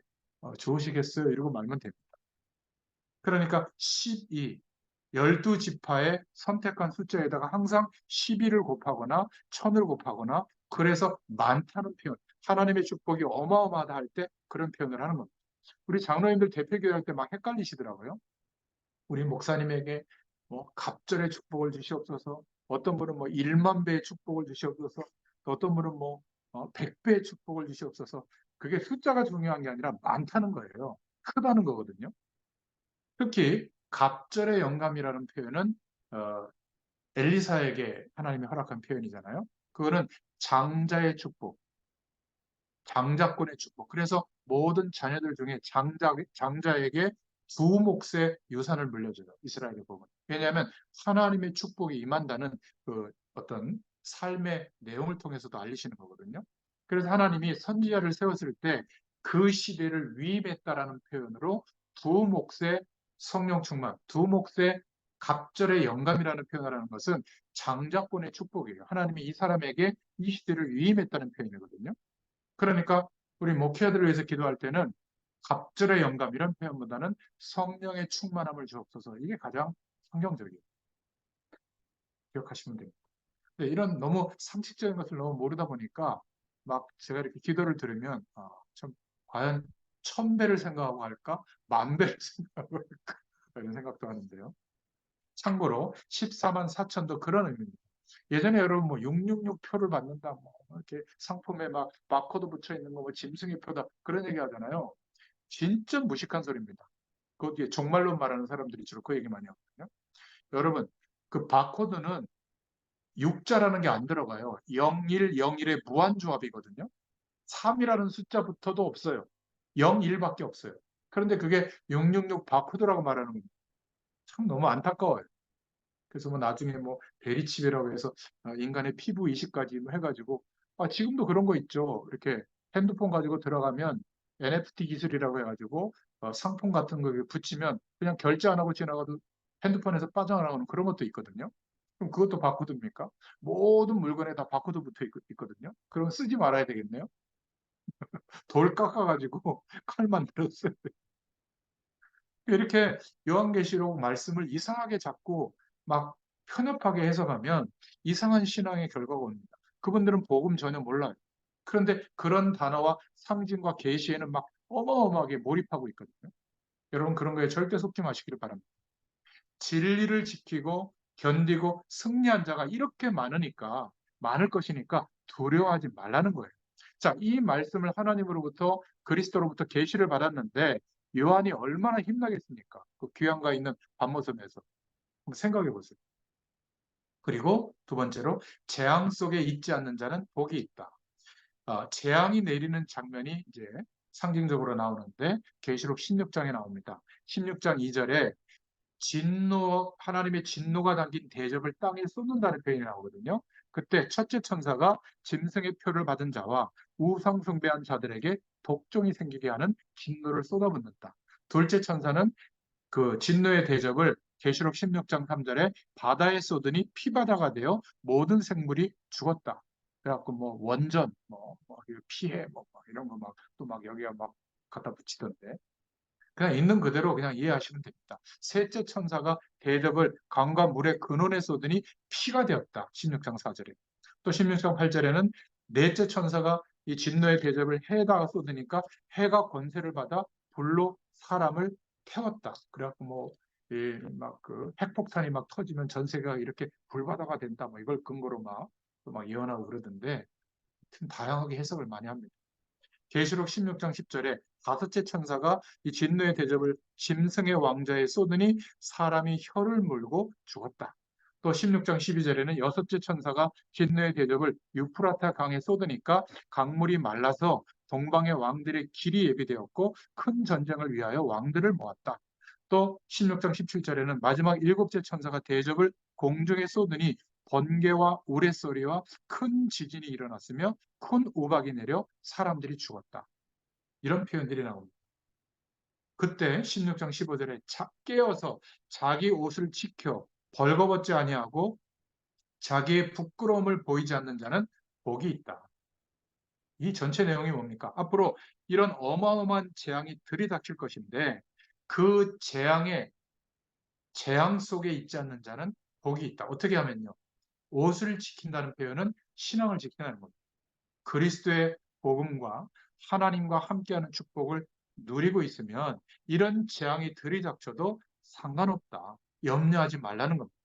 좋으시겠어요. 이러고 말면 됩니다. 그러니까 12, 12지파의 선택한 숫자에다가 항상 12를 곱하거나 1000을 곱하거나 그래서 많다는 표현, 하나님의 축복이 어마어마하다 할 때 그런 표현을 하는 겁니다. 우리 장로님들 대표교회 할 때 막 헷갈리시더라고요. 우리 목사님에게 뭐 갑절의 축복을 주시옵소서, 어떤 분은 뭐 1만 배의 축복을 주시옵소서, 또 어떤 분은 뭐 100배의 축복을 주시옵소서. 그게 숫자가 중요한 게 아니라 많다는 거예요. 크다는 거거든요. 특히 갑절의 영감이라는 표현은 어, 엘리사에게 하나님이 허락한 표현이잖아요. 그거는 장자의 축복, 장자권의 축복. 그래서 모든 자녀들 중에 장자에게 두 몫의 유산을 물려줘요. 이스라엘의 복은. 왜냐하면 하나님의 축복이 임한다는 그 어떤 삶의 내용을 통해서도 알리시는 거거든요. 그래서 하나님이 선지자를 세웠을 때 그 시대를 위임했다라는 표현으로 두 몫의 성령 충만, 두 몫의 갑절의 영감이라는 표현을 하는 것은 장자권의 축복이에요. 하나님이 이 사람에게 이 시대를 위임했다는 표현이거든요. 그러니까 우리 목회자들을 위해서 기도할 때는 갑절의 영감 이런 표현보다는 성령의 충만함을 주옵소서. 이게 가장 성경적이에요. 기억하시면 됩니다. 근데 이런 너무 상식적인 것을 너무 모르다 보니까 막 제가 이렇게 기도를 들으면 참 과연 1000배를 생각하고 할까? 10,000배를 생각하고 할까? 이런 생각도 하는데요. 참고로 14만 4천도 그런 의미입니다. 예전에 여러분 뭐 666 표를 받는다, 뭐 이렇게 상품에 막 바코드 붙여 있는 거, 뭐 짐승의 표다 그런 얘기 하잖아요. 진짜 무식한 소리입니다. 거기에 종말론 말하는 사람들이 주로 그 얘기 많이 하거든요. 여러분 그 바코드는 6자라는 게 안 들어가요. 0101의 무한조합이거든요. 3이라는 숫자부터도 없어요. 01밖에 없어요. 그런데 그게 666 바코드라고 말하는 겁니다. 참 너무 안타까워요. 그래서 뭐 나중에 뭐 베리칩이라고 해서 인간의 피부 이식까지 뭐 해가지고 지금도 그런 거 있죠. 이렇게 핸드폰 가지고 들어가면 NFT 기술이라고 해가지고 상품 같은 거 붙이면 그냥 결제 안 하고 지나가도 핸드폰에서 빠져나가는 그런 것도 있거든요. 그럼 그것도 바코드입니까? 모든 물건에 다 바코드 붙어 있거든요. 그럼 쓰지 말아야 되겠네요. 돌 깎아가지고 칼 만들었어요. 이렇게 요한계시록 말씀을 이상하게 자꾸 막 편협하게 해석하면 이상한 신앙의 결과가 옵니다. 그분들은 복음 전혀 몰라요. 그런데 그런 단어와 상징과 계시에는 막 어마어마하게 몰입하고 있거든요. 여러분 그런 거에 절대 속지 마시기를 바랍니다. 진리를 지키고 견디고 승리한 자가 이렇게 많을 것이니까 두려워하지 말라는 거예요. 자, 이 말씀을 하나님으로부터 그리스도로부터 계시를 받았는데 요한이 얼마나 힘나겠습니까? 그 귀양가 있는 밤모섬에서 한번 생각해 보세요. 그리고 두 번째로 재앙 속에 있지 않는 자는 복이 있다. 재앙이 내리는 장면이 이제 상징적으로 나오는데 계시록 16장에 나옵니다. 16장 2절에 하나님의 진노가 담긴 대접을 땅에 쏟는다는 표현이 나오거든요. 그때 첫째 천사가 짐승의 표를 받은 자와 우상 숭배한 자들에게 독종이 생기게 하는 진노를 쏟아붓는다. 둘째 천사는 그 진노의 대접을 계시록 16장 3절에 바다에 쏟으니 피바다가 되어 모든 생물이 죽었다. 그래갖고 뭐 원전, 피해, 이런 거 또 막 여기가 막 갖다 붙이던데. 그냥 있는 그대로 그냥 이해하시면 됩니다. 셋째 천사가 대접을 강과 물의 근원에 쏟으니 피가 되었다. 16장 4절에. 또 16장 8절에는 넷째 천사가 이 진노의 대접을 해에다가 쏟으니까 해가 권세를 받아 불로 사람을 태웠다. 그래갖고 그 핵폭탄이 막 터지면 전 세계가 이렇게 불바다가 된다. 뭐 이걸 근거로 막 예언하고 그러던데, 다양하게 해석을 많이 합니다. 계시록 16장 10절에 다섯째 천사가 이 진노의 대접을 짐승의 왕자에 쏟으니 사람이 혀를 물고 죽었다. 또 16장 12절에는 여섯째 천사가 진노의 대접을 유프라타 강에 쏟으니까 강물이 말라서 동방의 왕들의 길이 예비되었고 큰 전쟁을 위하여 왕들을 모았다. 또 16장 17절에는 마지막 일곱째 천사가 대접을 공중에 쏟으니 번개와 우레소리와 큰 지진이 일어났으며 큰 우박이 내려 사람들이 죽었다. 이런 표현들이 나옵니다. 그때 16장 15절에 깨어서 자기 옷을 지켜 벌거벗지 아니하고 자기의 부끄러움을 보이지 않는 자는 복이 있다. 이 전체 내용이 뭡니까? 앞으로 이런 어마어마한 재앙이 들이닥칠 것인데 그 재앙 속에 있지 않는 자는 복이 있다. 어떻게 하면요? 옷을 지킨다는 표현은 신앙을 지킨다는 겁니다. 그리스도의 복음과 하나님과 함께하는 축복을 누리고 있으면 이런 재앙이 들이닥쳐도 상관없다. 염려하지 말라는 겁니다.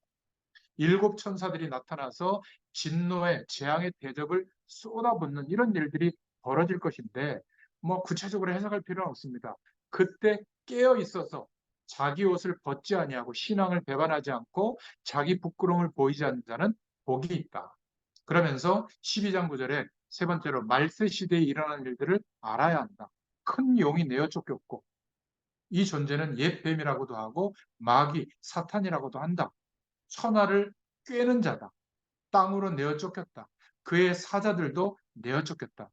일곱 천사들이 나타나서 진노의 재앙의 대접을 쏟아붓는 이런 일들이 벌어질 것인데 구체적으로 해석할 필요는 없습니다. 그때 깨어 있어서 자기 옷을 벗지 아니하고 신앙을 배반하지 않고 자기 부끄러움을 보이지 않는 자는 복이 있다. 그러면서 12장 9절에 세 번째로 말세 시대에 일어난 일들을 알아야 한다. 큰 용이 내어 쫓겼고 이 존재는 옛 뱀이라고도 하고 마귀, 사탄이라고도 한다. 천하를 꿰는 자다. 땅으로 내어 쫓겼다. 그의 사자들도 내어 쫓겼다.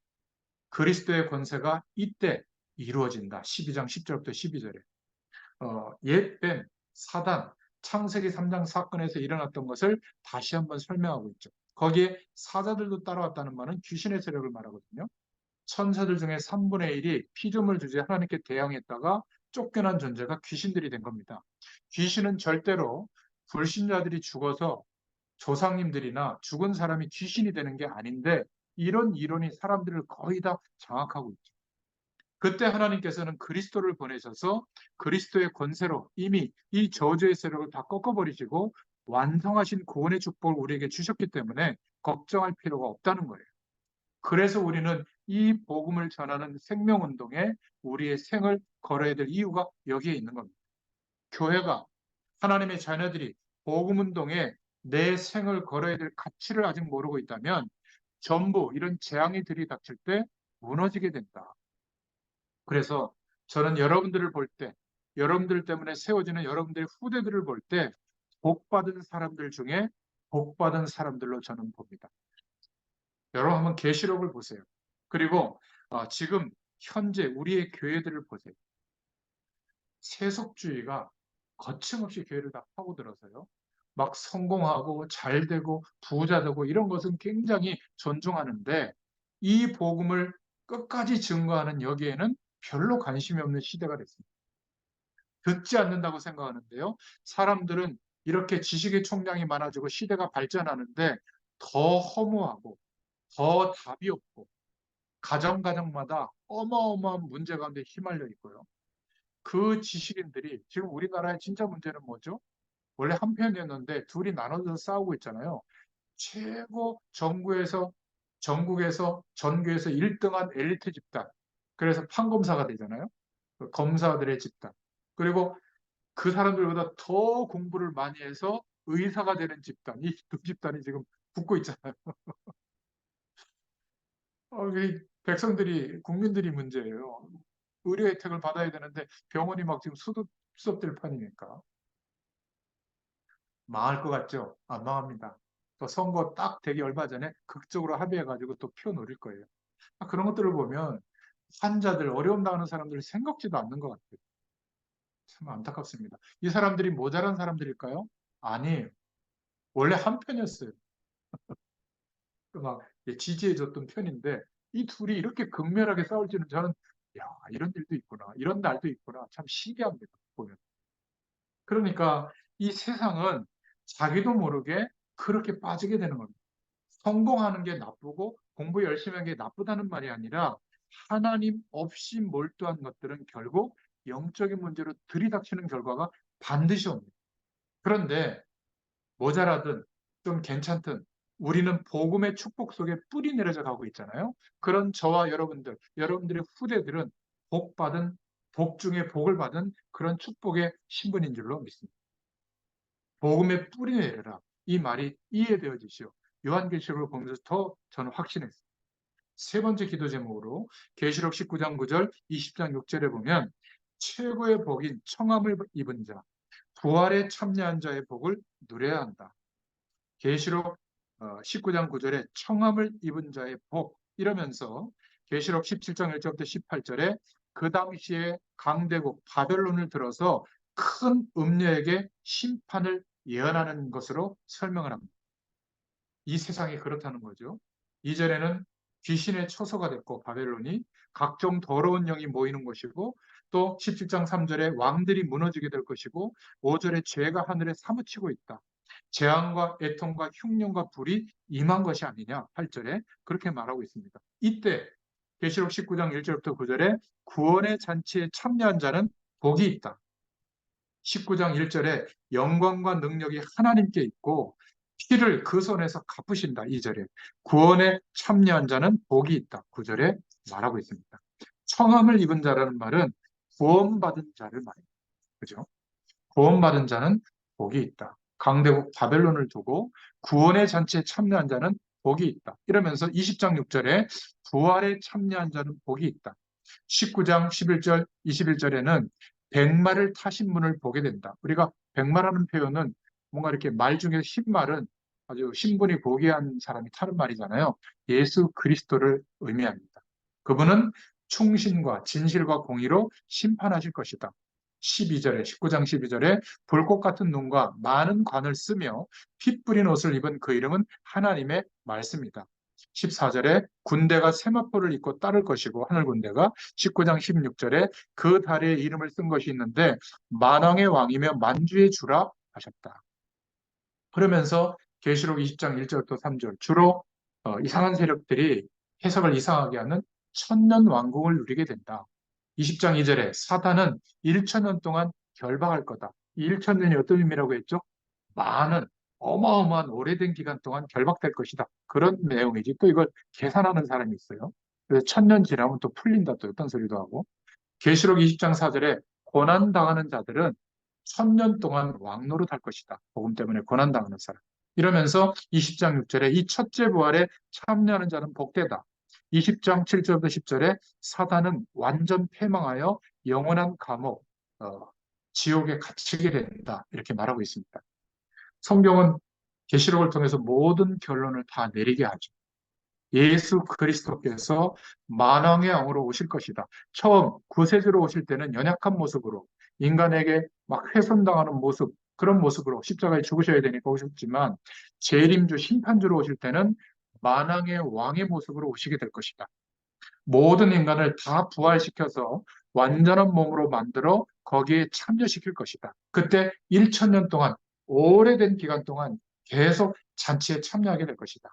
그리스도의 권세가 이때 이루어진다. 12장 10절부터 12절에. 옛뱀, 사단, 창세기 3장 사건에서 일어났던 것을 다시 한번 설명하고 있죠. 거기에 사자들도 따라왔다는 말은 귀신의 세력을 말하거든요. 천사들 중에 3분의 1이 피조물 주제 하나님께 대항했다가 쫓겨난 존재가 귀신들이 된 겁니다. 귀신은 절대로 불신자들이 죽어서 조상님들이나 죽은 사람이 귀신이 되는 게 아닌데 이런 이론이 사람들을 거의 다 장악하고 있죠. 그때 하나님께서는 그리스도를 보내셔서 그리스도의 권세로 이미 이 저주의 세력을 다 꺾어버리시고 완성하신 구원의 축복을 우리에게 주셨기 때문에 걱정할 필요가 없다는 거예요. 그래서 우리는 이 복음을 전하는 생명운동에 우리의 생을 걸어야 될 이유가 여기에 있는 겁니다. 교회가 하나님의 자녀들이 복음운동에 내 생을 걸어야 될 가치를 아직 모르고 있다면 전부 이런 재앙이 들이닥칠 때 무너지게 된다. 그래서 저는 여러분들을 볼 때, 여러분들 때문에 세워지는 여러분들의 후대들을 볼 때, 복받은 사람들 중에 복받은 사람들로 저는 봅니다. 여러분 한번 계시록을 보세요. 그리고 지금 현재 우리의 교회들을 보세요. 세속주의가 거침없이 교회를 다 파고들어서요. 막 성공하고 잘 되고 부자 되고 이런 것은 굉장히 존중하는데 이 복음을 끝까지 증거하는 여기에는 별로 관심이 없는 시대가 됐습니다. 듣지 않는다고 생각하는데요. 사람들은 이렇게 지식의 총량이 많아지고 시대가 발전하는데 더 허무하고 더 답이 없고 가정가정마다 어마어마한 문제 가운데 휘말려 있고요. 그 지식인들이 지금 우리나라의 진짜 문제는 뭐죠? 원래 한 편이었는데 둘이 나눠서 싸우고 있잖아요. 최고 전국에서 전교에서 1등한 엘리트 집단. 그래서 판검사가 되잖아요. 그 검사들의 집단. 그리고 그 사람들보다 더 공부를 많이 해서 의사가 되는 집단. 이 두 집단이 지금 붙고 있잖아요. 백성들이, 국민들이 문제예요. 의료 혜택을 받아야 되는데 병원이 막 지금 수습될 판이니까. 망할 것 같죠? 안 망합니다. 또 선거 딱 되기 얼마 전에 극적으로 합의해가지고 또 표 노릴 거예요. 그런 것들을 보면 환자들, 어려움 당하는 사람들 생각지도 않는 것 같아요. 참 안타깝습니다. 이 사람들이 모자란 사람들일까요? 아니에요. 원래 한 편이었어요. 막 지지해줬던 편인데 이 둘이 이렇게 극렬하게 싸울지는 저는 야, 이런 일도 있구나. 이런 날도 있구나. 참 신기합니다. 보면. 그러니까 이 세상은 자기도 모르게 그렇게 빠지게 되는 겁니다. 성공하는 게 나쁘고 공부 열심히 하는 게 나쁘다는 말이 아니라 하나님 없이 몰두한 것들은 결국 영적인 문제로 들이닥치는 결과가 반드시 옵니다. 그런데 모자라든 좀 괜찮든 우리는 복음의 축복 속에 뿌리 내려져 가고 있잖아요. 그런 저와 여러분들, 여러분들의 후대들은 복 중에 복을 받은 그런 축복의 신분인 줄로 믿습니다. 복음의 뿌리 내려라. 이 말이 이해되어지시오. 요한계시록을 보면서 더 저는 확신했어요. 세 번째 기도 제목으로 계시록 19장 9절, 20장 6절에 보면 최고의 복인 청함을 입은 자, 부활에 참여한 자의 복을 누려야 한다. 계시록 19장 9절에 청함을 입은 자의 복 이러면서 계시록 17장 1절부터 18절에 그 당시에 강대국 바벨론을 들어서 큰 음녀에게 심판을 예언하는 것으로 설명을 합니다. 이 세상이 그렇다는 거죠. 이전에는 귀신의 처소가 됐고 바벨론이 각종 더러운 영이 모이는 것이고 또 17장 3절에 왕들이 무너지게 될 것이고 5절에 죄가 하늘에 사무치고 있다. 재앙과 애통과 흉년과 불이 임한 것이 아니냐 8절에 그렇게 말하고 있습니다. 이때 계시록 19장 1절부터 9절에 구원의 잔치에 참여한 자는 복이 있다. 19장 1절에 영광과 능력이 하나님께 있고 피를 그 손에서 갚으신다. 2절에 구원에 참여한 자는 복이 있다. 9절에 말하고 있습니다. 청함을 입은 자라는 말은 구원받은 자를 말합니다. 그죠? 구원받은 자는 복이 있다. 강대국 바벨론을 두고 구원의 잔치에 참여한 자는 복이 있다. 이러면서 20장 6절에 부활에 참여한 자는 복이 있다. 19장 11절, 21절에는 백마를 타신 분을 보게 된다. 우리가 백마라는 표현은 뭔가 이렇게 말 중에 신말은 아주 신분이 고귀한 사람이 타는 말이잖아요. 예수 그리스도를 의미합니다. 그분은 충신과 진실과 공의로 심판하실 것이다. 12절에 19장 12절에 불꽃 같은 눈과 많은 관을 쓰며 피 뿌린 옷을 입은 그 이름은 하나님의 말씀이다. 14절에 군대가 세마포를 입고 따를 것이고 하늘 군대가 19장 16절에 그 달에 이름을 쓴 것이 있는데 만왕의 왕이며 만주의 주라 하셨다. 그러면서 계시록 20장 1절부터 3절 주로 이상한 세력들이 해석을 이상하게 하는 천년 왕국을 누리게 된다. 20장 2절에 사단은 1천년 동안 결박할 거다. 이 1천년이 어떤 의미라고 했죠? 많은 어마어마한 오래된 기간 동안 결박될 것이다. 그런 내용이지. 또 이걸 계산하는 사람이 있어요. 그래서 천년 지나면 또 풀린다. 또 어떤 소리도 하고. 계시록 20장 4절에 고난당하는 자들은 천년 동안 왕노릇 할 것이다. 복음 때문에 고난당하는 사람. 이러면서 20장 6절에 이 첫째 부활에 참여하는 자는 복되다. 20장 7절부터 10절에 사단은 완전 패망하여 영원한 감옥, 지옥에 갇히게 된다. 이렇게 말하고 있습니다. 성경은 계시록을 통해서 모든 결론을 다 내리게 하죠. 예수 그리스도께서 만왕의 왕으로 오실 것이다. 처음 구세주로 오실 때는 연약한 모습으로 인간에게 막 훼손당하는 모습, 그런 모습으로 십자가에 죽으셔야 되니까 오셨지만 재림주, 심판주로 오실 때는 만왕의 왕의 모습으로 오시게 될 것이다. 모든 인간을 다 부활시켜서 완전한 몸으로 만들어 거기에 참여시킬 것이다. 그때 1천년 동안, 오래된 기간 동안 계속 잔치에 참여하게 될 것이다.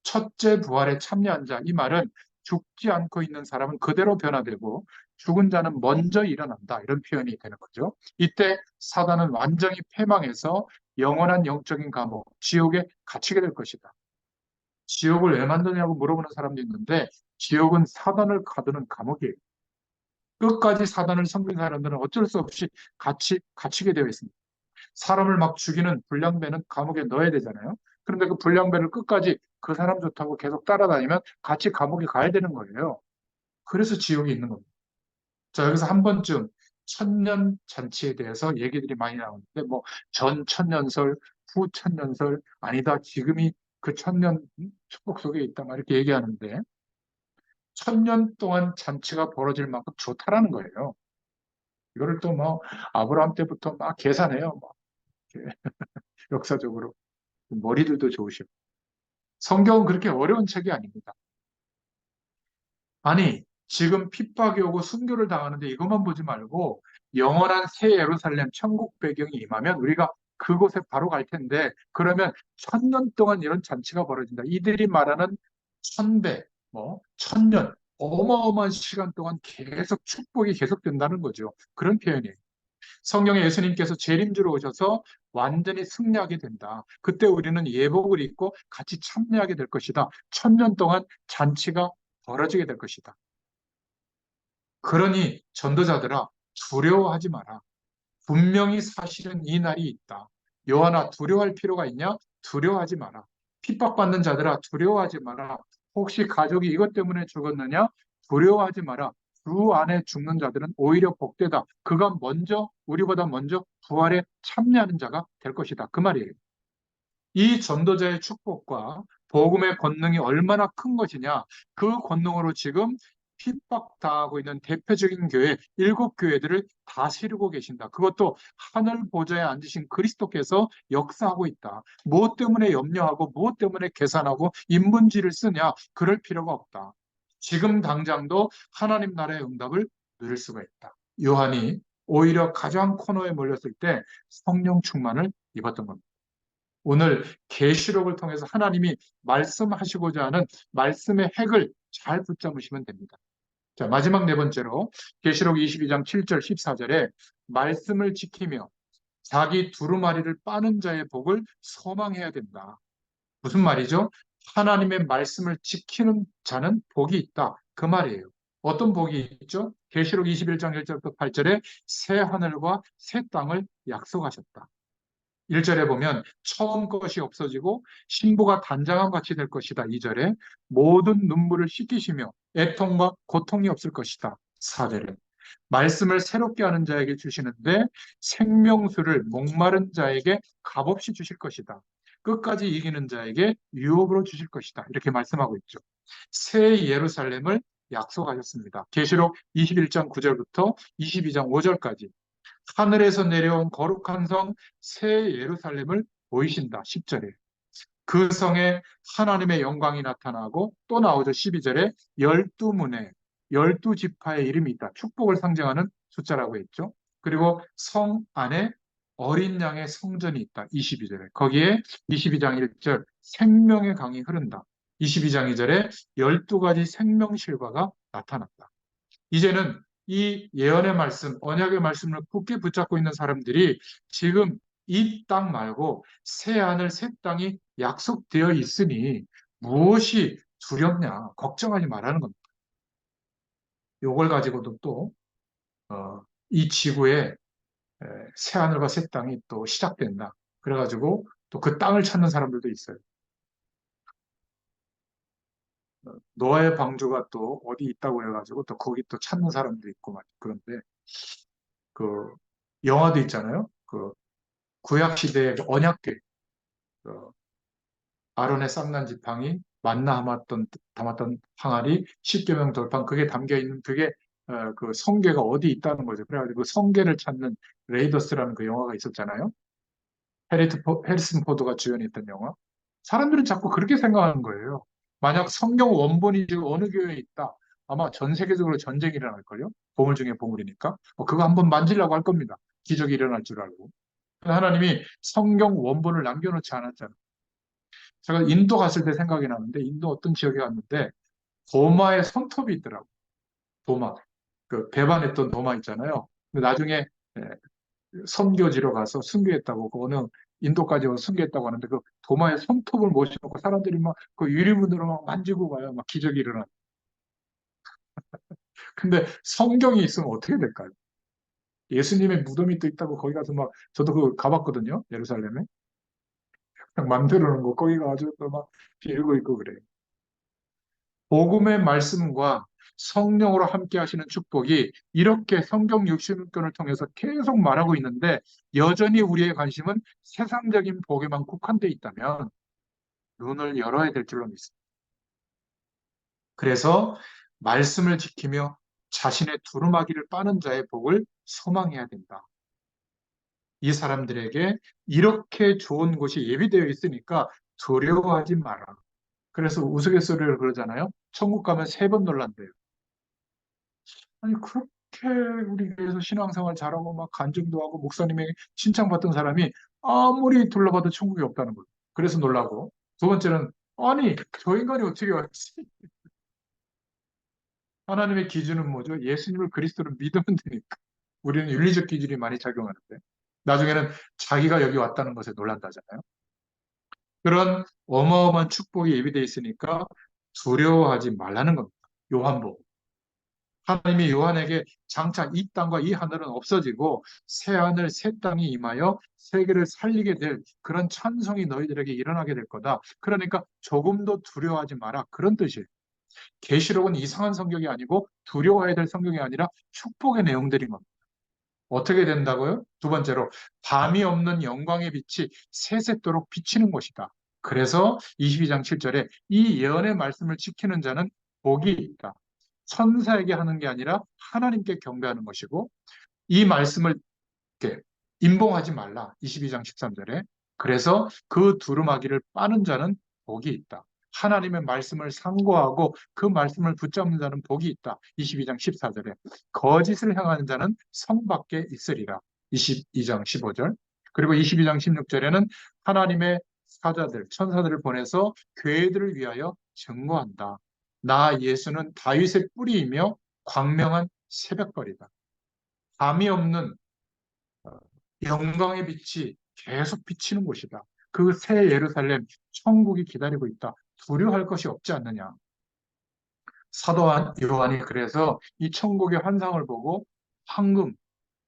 첫째 부활에 참여한 자, 이 말은 죽지 않고 있는 사람은 그대로 변화되고 죽은 자는 먼저 일어난다. 이런 표현이 되는 거죠. 이때 사단은 완전히 패망해서 영원한 영적인 감옥, 지옥에 갇히게 될 것이다. 지옥을 왜 만드냐고 물어보는 사람도 있는데 지옥은 사단을 가두는 감옥이에요. 끝까지 사단을 섬긴 사람들은 어쩔 수 없이 갇히게 되어 있습니다. 사람을 막 죽이는 불량배는 감옥에 넣어야 되잖아요. 그런데 그 불량배를 끝까지 그 사람 좋다고 계속 따라다니면 같이 감옥에 가야 되는 거예요. 그래서 지옥이 있는 겁니다. 자, 여기서 한 번쯤 천년 잔치에 대해서 얘기들이 많이 나오는데, 뭐, 전 천년설, 후 천년설 아니다. 지금이 그 천년 축복 속에 있다. 막 이렇게 얘기하는데 천년 동안 잔치가 벌어질 만큼 좋다라는 거예요. 이거를 또 뭐 아브라함 때부터 막 계산해요. 막 이렇게 역사적으로 머리들도 좋으시고 성경은 그렇게 어려운 책이 아닙니다. 아니, 지금 핍박이 오고 순교를 당하는데 이것만 보지 말고 영원한 새 예루살렘 천국 배경이 임하면 우리가 그곳에 바로 갈 텐데 그러면 천년 동안 이런 잔치가 벌어진다. 이들이 말하는 천배, 뭐 천년, 어마어마한 시간 동안 계속 축복이 계속된다는 거죠. 그런 표현이에요. 성경에 예수님께서 재림주로 오셔서 완전히 승리하게 된다. 그때 우리는 예복을 입고 같이 참여하게 될 것이다. 천년 동안 잔치가 벌어지게 될 것이다. 그러니 전도자들아 두려워하지 마라. 분명히 사실은 이 날이 있다. 요한아 두려워할 필요가 있냐? 두려워하지 마라. 핍박받는 자들아 두려워하지 마라. 혹시 가족이 이것 때문에 죽었느냐? 두려워하지 마라. 주 안에 죽는 자들은 오히려 복되다. 그가 먼저 우리보다 먼저 부활에 참여하는 자가 될 것이다. 그 말이에요. 이 전도자의 축복과 복음의 권능이 얼마나 큰 것이냐. 그 권능으로 지금 핍박당하고 있는 대표적인 교회, 7교회들을 다스리고 계신다. 그것도 하늘 보좌에 앉으신 그리스도께서 역사하고 있다. 무엇 때문에 염려하고 무엇 때문에 계산하고 인문지를 쓰냐. 그럴 필요가 없다. 지금 당장도 하나님 나라의 응답을 누릴 수가 있다. 요한이 오히려 가장 코너에 몰렸을 때 성령 충만을 입었던 겁니다. 오늘 계시록을 통해서 하나님이 말씀하시고자 하는 말씀의 핵을 잘 붙잡으시면 됩니다. 자, 마지막 네 번째로 계시록 22장 7절 14절에 말씀을 지키며 자기 두루마리를 빠는 자의 복을 소망해야 된다. 무슨 말이죠? 하나님의 말씀을 지키는 자는 복이 있다. 그 말이에요. 어떤 복이 있죠? 계시록 21장 1절부터 8절에 새 하늘과 새 땅을 약속하셨다. 1절에 보면 처음 것이 없어지고 신부가 단장함 같이 될 것이다. 2절에 모든 눈물을 씻기시며 애통과 고통이 없을 것이다. 4절에 말씀을 새롭게 하는 자에게 주시는데 생명수를 목마른 자에게 값없이 주실 것이다. 끝까지 이기는 자에게 유업으로 주실 것이다. 이렇게 말씀하고 있죠. 새 예루살렘을 약속하셨습니다. 계시록 21장 9절부터 22장 5절까지 하늘에서 내려온 거룩한 성 새 예루살렘을 보이신다. 10절에. 그 성에 하나님의 영광이 나타나고 또 나오죠. 12절에 12문에 12지파의 이름이 있다. 축복을 상징하는 숫자라고 했죠. 그리고 성 안에 어린 양의 성전이 있다. 22절에. 거기에 22장 1절 생명의 강이 흐른다. 22장 2절에 12가지 생명실과가 나타났다. 이제는 이 예언의 말씀, 언약의 말씀을 굳게 붙잡고 있는 사람들이 지금 이 땅 말고 새 하늘, 새 땅이 약속되어 있으니 무엇이 두렵냐, 걱정하지 말라는 겁니다. 이걸 가지고도 또, 이 지구에 새 하늘과 새 땅이 또 시작된다. 그래가지고 또 그 땅을 찾는 사람들도 있어요. 노아의 방주가 또 어디 있다고 해가지고 또 거기 또 찾는 사람도 있고 막 그런데 그 영화도 있잖아요. 그 구약 시대의 언약궤, 그 아론의 쌍난 지팡이, 만나 담았던 항아리, 십계명 돌판 그게 담겨 있는 그게 그 성궤가 어디 있다는 거죠. 그래가지고 그 성궤를 찾는 레이더스라는 그 영화가 있었잖아요. 해리슨 포드가 주연했던 영화. 사람들은 자꾸 그렇게 생각하는 거예요. 만약 성경 원본이 지금 어느 교회에 있다. 아마 전 세계적으로 전쟁이 일어날걸요? 보물 중에 보물이니까. 그거 한번 만지려고 할 겁니다. 기적이 일어날 줄 알고. 하나님이 성경 원본을 남겨놓지 않았잖아요. 제가 인도 갔을 때 생각이 나는데, 인도 어떤 지역에 갔는데, 도마에 손톱이 있더라고요. 도마. 그 배반했던 도마 있잖아요. 근데 나중에 예, 선교지로 가서 순교했다고, 그 어느 인도까지 와서 순교했다고 하는데, 그 도마에 손톱을 모셔놓고 사람들이 막 그 유리문으로 막 만지고 가요. 막 기적이 일어나. 근데 성경이 있으면 어떻게 될까요? 예수님의 무덤이 또 있다고 거기 가서 막, 저도 그거 가봤거든요. 예루살렘에. 그냥 만들어 놓은 거, 거기 가가지고 또막 빌고 있고 그래요. 복음의 말씀과 성령으로 함께 하시는 축복이 이렇게 성경 66권을 통해서 계속 말하고 있는데 여전히 우리의 관심은 세상적인 복에만 국한되어 있다면 눈을 열어야 될 줄로 믿습니다. 그래서 말씀을 지키며 자신의 두루마기를 빠는 자의 복을 소망해야 된다. 이 사람들에게 이렇게 좋은 곳이 예비되어 있으니까 두려워하지 마라. 그래서 우스갯소리를 그러잖아요. 천국 가면 3번 놀란대요. 아니, 그렇게 우리 교회에서 신앙생활 잘하고 막 간증도 하고 목사님에게 칭찬받던 사람이 아무리 둘러봐도 천국이 없다는 거예요. 그래서 놀라고. 두 번째는, 아니, 저 인간이 어떻게 왔지? 하나님의 기준은 뭐죠? 예수님을 그리스도로 믿으면 되니까. 우리는 윤리적 기준이 많이 작용하는데. 나중에는 자기가 여기 왔다는 것에 놀란다잖아요. 그런 어마어마한 축복이 예비되어 있으니까 두려워하지 말라는 겁니다. 요한복음. 하나님이 요한에게 장차 이 땅과 이 하늘은 없어지고 새 하늘 새 땅이 임하여 세계를 살리게 될 그런 찬송이 너희들에게 일어나게 될 거다. 그러니까 조금도 두려워하지 마라. 그런 뜻이에요. 계시록은 이상한 성경이 아니고 두려워해야 될 성경이 아니라 축복의 내용들인 겁니다. 어떻게 된다고요? 두 번째로 밤이 없는 영광의 빛이 세세토록 비치는 것이다. 그래서 22장 7절에 이 예언의 말씀을 지키는 자는 복이 있다. 천사에게 하는 게 아니라 하나님께 경배하는 것이고 이 말씀을 이렇게 임봉하지 말라. 22장 13절에. 그래서 그 두루마기를 빠는 자는 복이 있다. 하나님의 말씀을 상고하고 그 말씀을 붙잡는 자는 복이 있다. 22장 14절에. 거짓을 향하는 자는 성 밖에 있으리라. 22장 15절. 그리고 22장 16절에는 하나님의 사자들, 천사들을 보내서 교회들을 위하여 증거한다. 나 예수는 다윗의 뿌리이며 광명한 새벽벌이다. 밤이 없는 영광의 빛이 계속 비치는 곳이다. 그 새 예루살렘, 천국이 기다리고 있다. 두려워할 것이 없지 않느냐. 사도 요한이 그래서 이 천국의 환상을 보고 황금,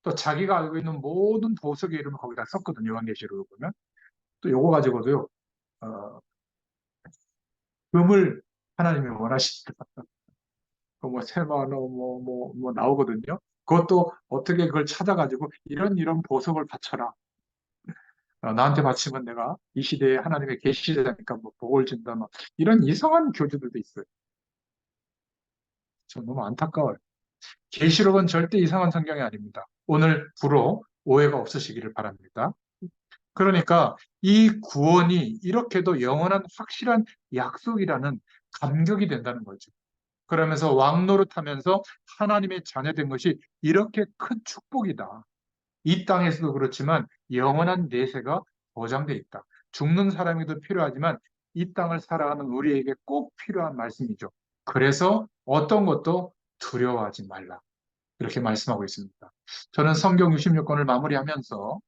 또 자기가 알고 있는 모든 보석의 이름을 거기다 썼거든요. 요한계시록을 보면. 또 요거 가지고도요, 어, 금을 하나님이 원하시다. 뭐, 세마노, 뭐 나오거든요. 그것도 어떻게 그걸 찾아가지고 이런 보석을 바쳐라. 나한테 바치면 내가 이 시대에 하나님의 계시자니까 뭐 복을 준다. 막 이런 이상한 교주들도 있어요. 저 너무 안타까워요. 계시록은 절대 이상한 성경이 아닙니다. 오늘 불호 오해가 없으시기를 바랍니다. 그러니까 이 구원이 이렇게도 영원한 확실한 약속이라는 감격이 된다는 거죠. 그러면서 왕노릇하면서 하나님의 자녀된 것이 이렇게 큰 축복이다. 이 땅에서도 그렇지만 영원한 내세가 보장돼 있다. 죽는 사람에도 필요하지만 이 땅을 살아가는 우리에게 꼭 필요한 말씀이죠. 그래서 어떤 것도 두려워하지 말라. 이렇게 말씀하고 있습니다. 저는 성경 66권을 마무리하면서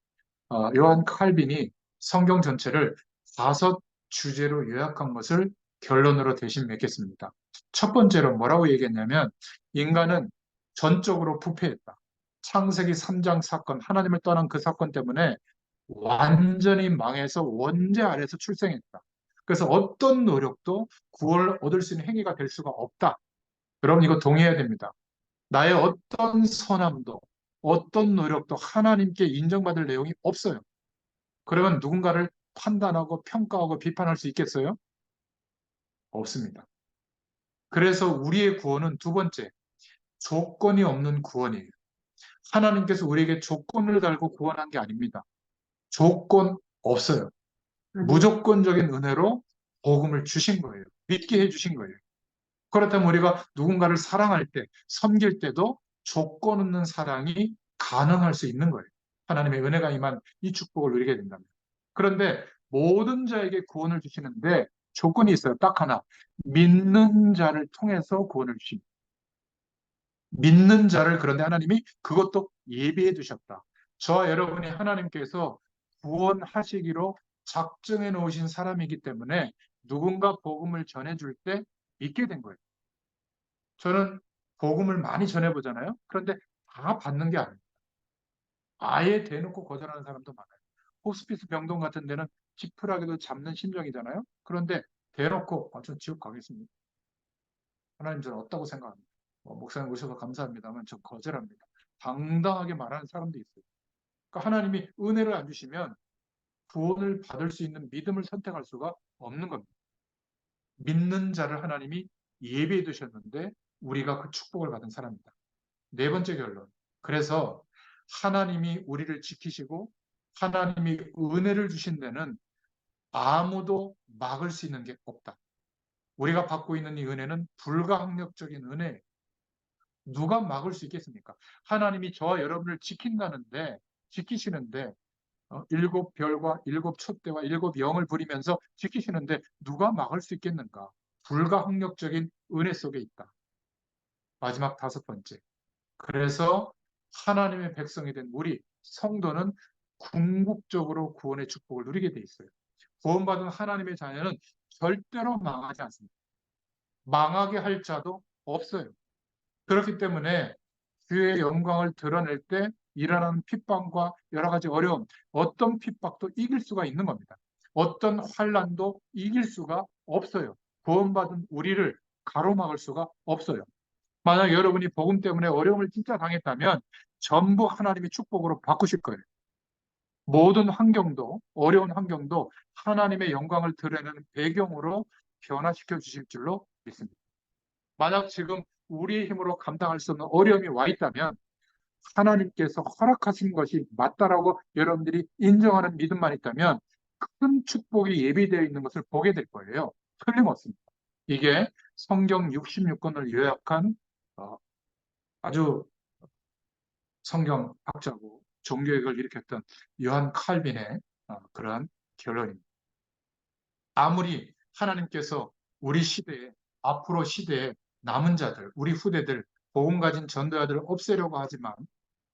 요한 칼빈이 성경 전체를 5주제로 요약한 것을 결론으로 대신 맺겠습니다. 첫 번째로 뭐라고 얘기했냐면 인간은 전적으로 부패했다. 창세기 3장 사건, 하나님을 떠난 그 사건 때문에 완전히 망해서 원죄 아래서 출생했다. 그래서 어떤 노력도 구원을 얻을 수 있는 행위가 될 수가 없다. 여러분 이거 동의해야 됩니다. 나의 어떤 선함도 어떤 노력도 하나님께 인정받을 내용이 없어요. 그러면 누군가를 판단하고 평가하고 비판할 수 있겠어요? 없습니다. 그래서 우리의 구원은 두 번째, 조건이 없는 구원이에요. 하나님께서 우리에게 조건을 달고 구원한 게 아닙니다. 조건 없어요. 무조건적인 은혜로 복음을 주신 거예요. 믿게 해주신 거예요. 그렇다면 우리가 누군가를 사랑할 때, 섬길 때도 조건 없는 사랑이 가능할 수 있는 거예요. 하나님의 은혜가 임한 이 축복을 누리게 된다면. 그런데 모든 자에게 구원을 주시는데 조건이 있어요. 딱 하나. 믿는 자를 통해서 구원을 주십니다. 믿는 자를 그런데 하나님이 그것도 예비해 두셨다. 저와 여러분이 하나님께서 구원하시기로 작정해 놓으신 사람이기 때문에 누군가 복음을 전해줄 때 믿게 된 거예요. 저는 복음을 많이 전해보잖아요. 그런데 다 받는 게 아니에요. 아예 대놓고 거절하는 사람도 많아요. 호스피스 병동 같은 데는 지푸라기도 잡는 심정이잖아요. 그런데 대놓고 저 지옥 가겠습니다. 하나님 저는 없다고 생각합니다. 목사님 오셔서 감사합니다만 저 거절합니다. 당당하게 말하는 사람도 있어요. 그러니까 하나님이 은혜를 안 주시면 구원을 받을 수 있는 믿음을 선택할 수가 없는 겁니다. 믿는 자를 하나님이 예비해 두셨는데 우리가 그 축복을 받은 사람입니다. 네 번째 결론. 그래서 하나님이 우리를 지키시고 하나님이 은혜를 주신 데는 아무도 막을 수 있는 게 없다. 우리가 받고 있는 이 은혜는 불가항력적인 은혜. 누가 막을 수 있겠습니까? 하나님이 저와 여러분을 지키시는데 일곱 별과 일곱 촛대와 일곱 영을 부리면서 지키시는데 누가 막을 수 있겠는가? 불가항력적인 은혜 속에 있다. 마지막 다섯 번째. 그래서 하나님의 백성이 된 우리 성도는 궁극적으로 구원의 축복을 누리게 돼 있어요. 구원받은 하나님의 자녀는 절대로 망하지 않습니다. 망하게 할 자도 없어요. 그렇기 때문에 주의 영광을 드러낼 때 일어나는 핍박과 여러 가지 어려움, 어떤 핍박도 이길 수가 있는 겁니다. 어떤 환난도 이길 수가 없어요. 구원받은 우리를 가로막을 수가 없어요. 만약 여러분이 복음 때문에 어려움을 진짜 당했다면 전부 하나님의 축복으로 바꾸실 거예요. 모든 환경도, 어려운 환경도 하나님의 영광을 드러내는 배경으로 변화시켜 주실 줄로 믿습니다. 만약 지금 우리의 힘으로 감당할 수 없는 어려움이 와 있다면 하나님께서 허락하신 것이 맞다라고 여러분들이 인정하는 믿음만 있다면 큰 축복이 예비되어 있는 것을 보게 될 거예요. 틀림없습니다. 이게 성경 66권을 요약한 아주 성경학자고 종교개혁을 일으켰던 요한 칼빈의 그러한 결론입니다. 아무리 하나님께서 우리 시대에 앞으로 시대에 남은 자들, 우리 후대들, 복음 가진 전도자들을 없애려고 하지만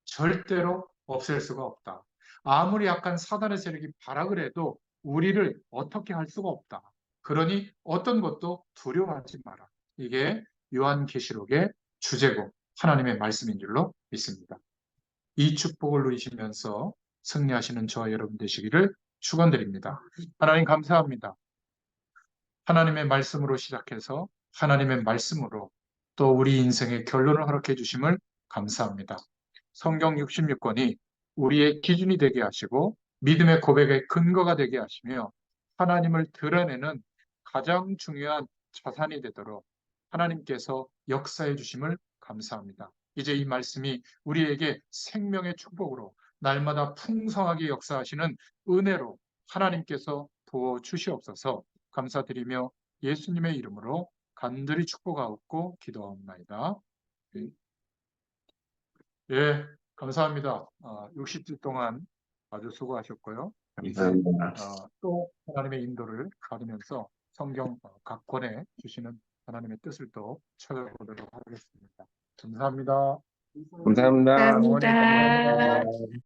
절대로 없앨 수가 없다. 아무리 약간 사단의 세력이 발악을 해도 우리를 어떻게 할 수가 없다. 그러니 어떤 것도 두려워하지 마라. 이게 요한계시록의 주제고 하나님의 말씀인 줄로 믿습니다. 이 축복을 누리시면서 승리하시는 저와 여러분 되시기를 축원드립니다. 하나님 감사합니다. 하나님의 말씀으로 시작해서 하나님의 말씀으로 또 우리 인생의 결론을 허락해 주심을 감사합니다. 성경 66권이 우리의 기준이 되게 하시고 믿음의 고백의 근거가 되게 하시며 하나님을 드러내는 가장 중요한 자산이 되도록 하나님께서 역사해 주심을 감사합니다. 이제 이 말씀이 우리에게 생명의 축복으로 날마다 풍성하게 역사하시는 은혜로 하나님께서 부어 주시옵소서. 감사드리며 예수님의 이름으로 간절히 축복하옵고 기도하옵나이다. 예, 감사합니다. 60주 동안 아주 수고하셨고요. 이제 감사합니다. 또 하나님의 인도를 받으면서 성경 각 권에 주시는 하나님의 뜻을 또 찾아보도록 하겠습니다. 감사합니다. 감사합니다. 어머니 감사합니다. 감사합니다.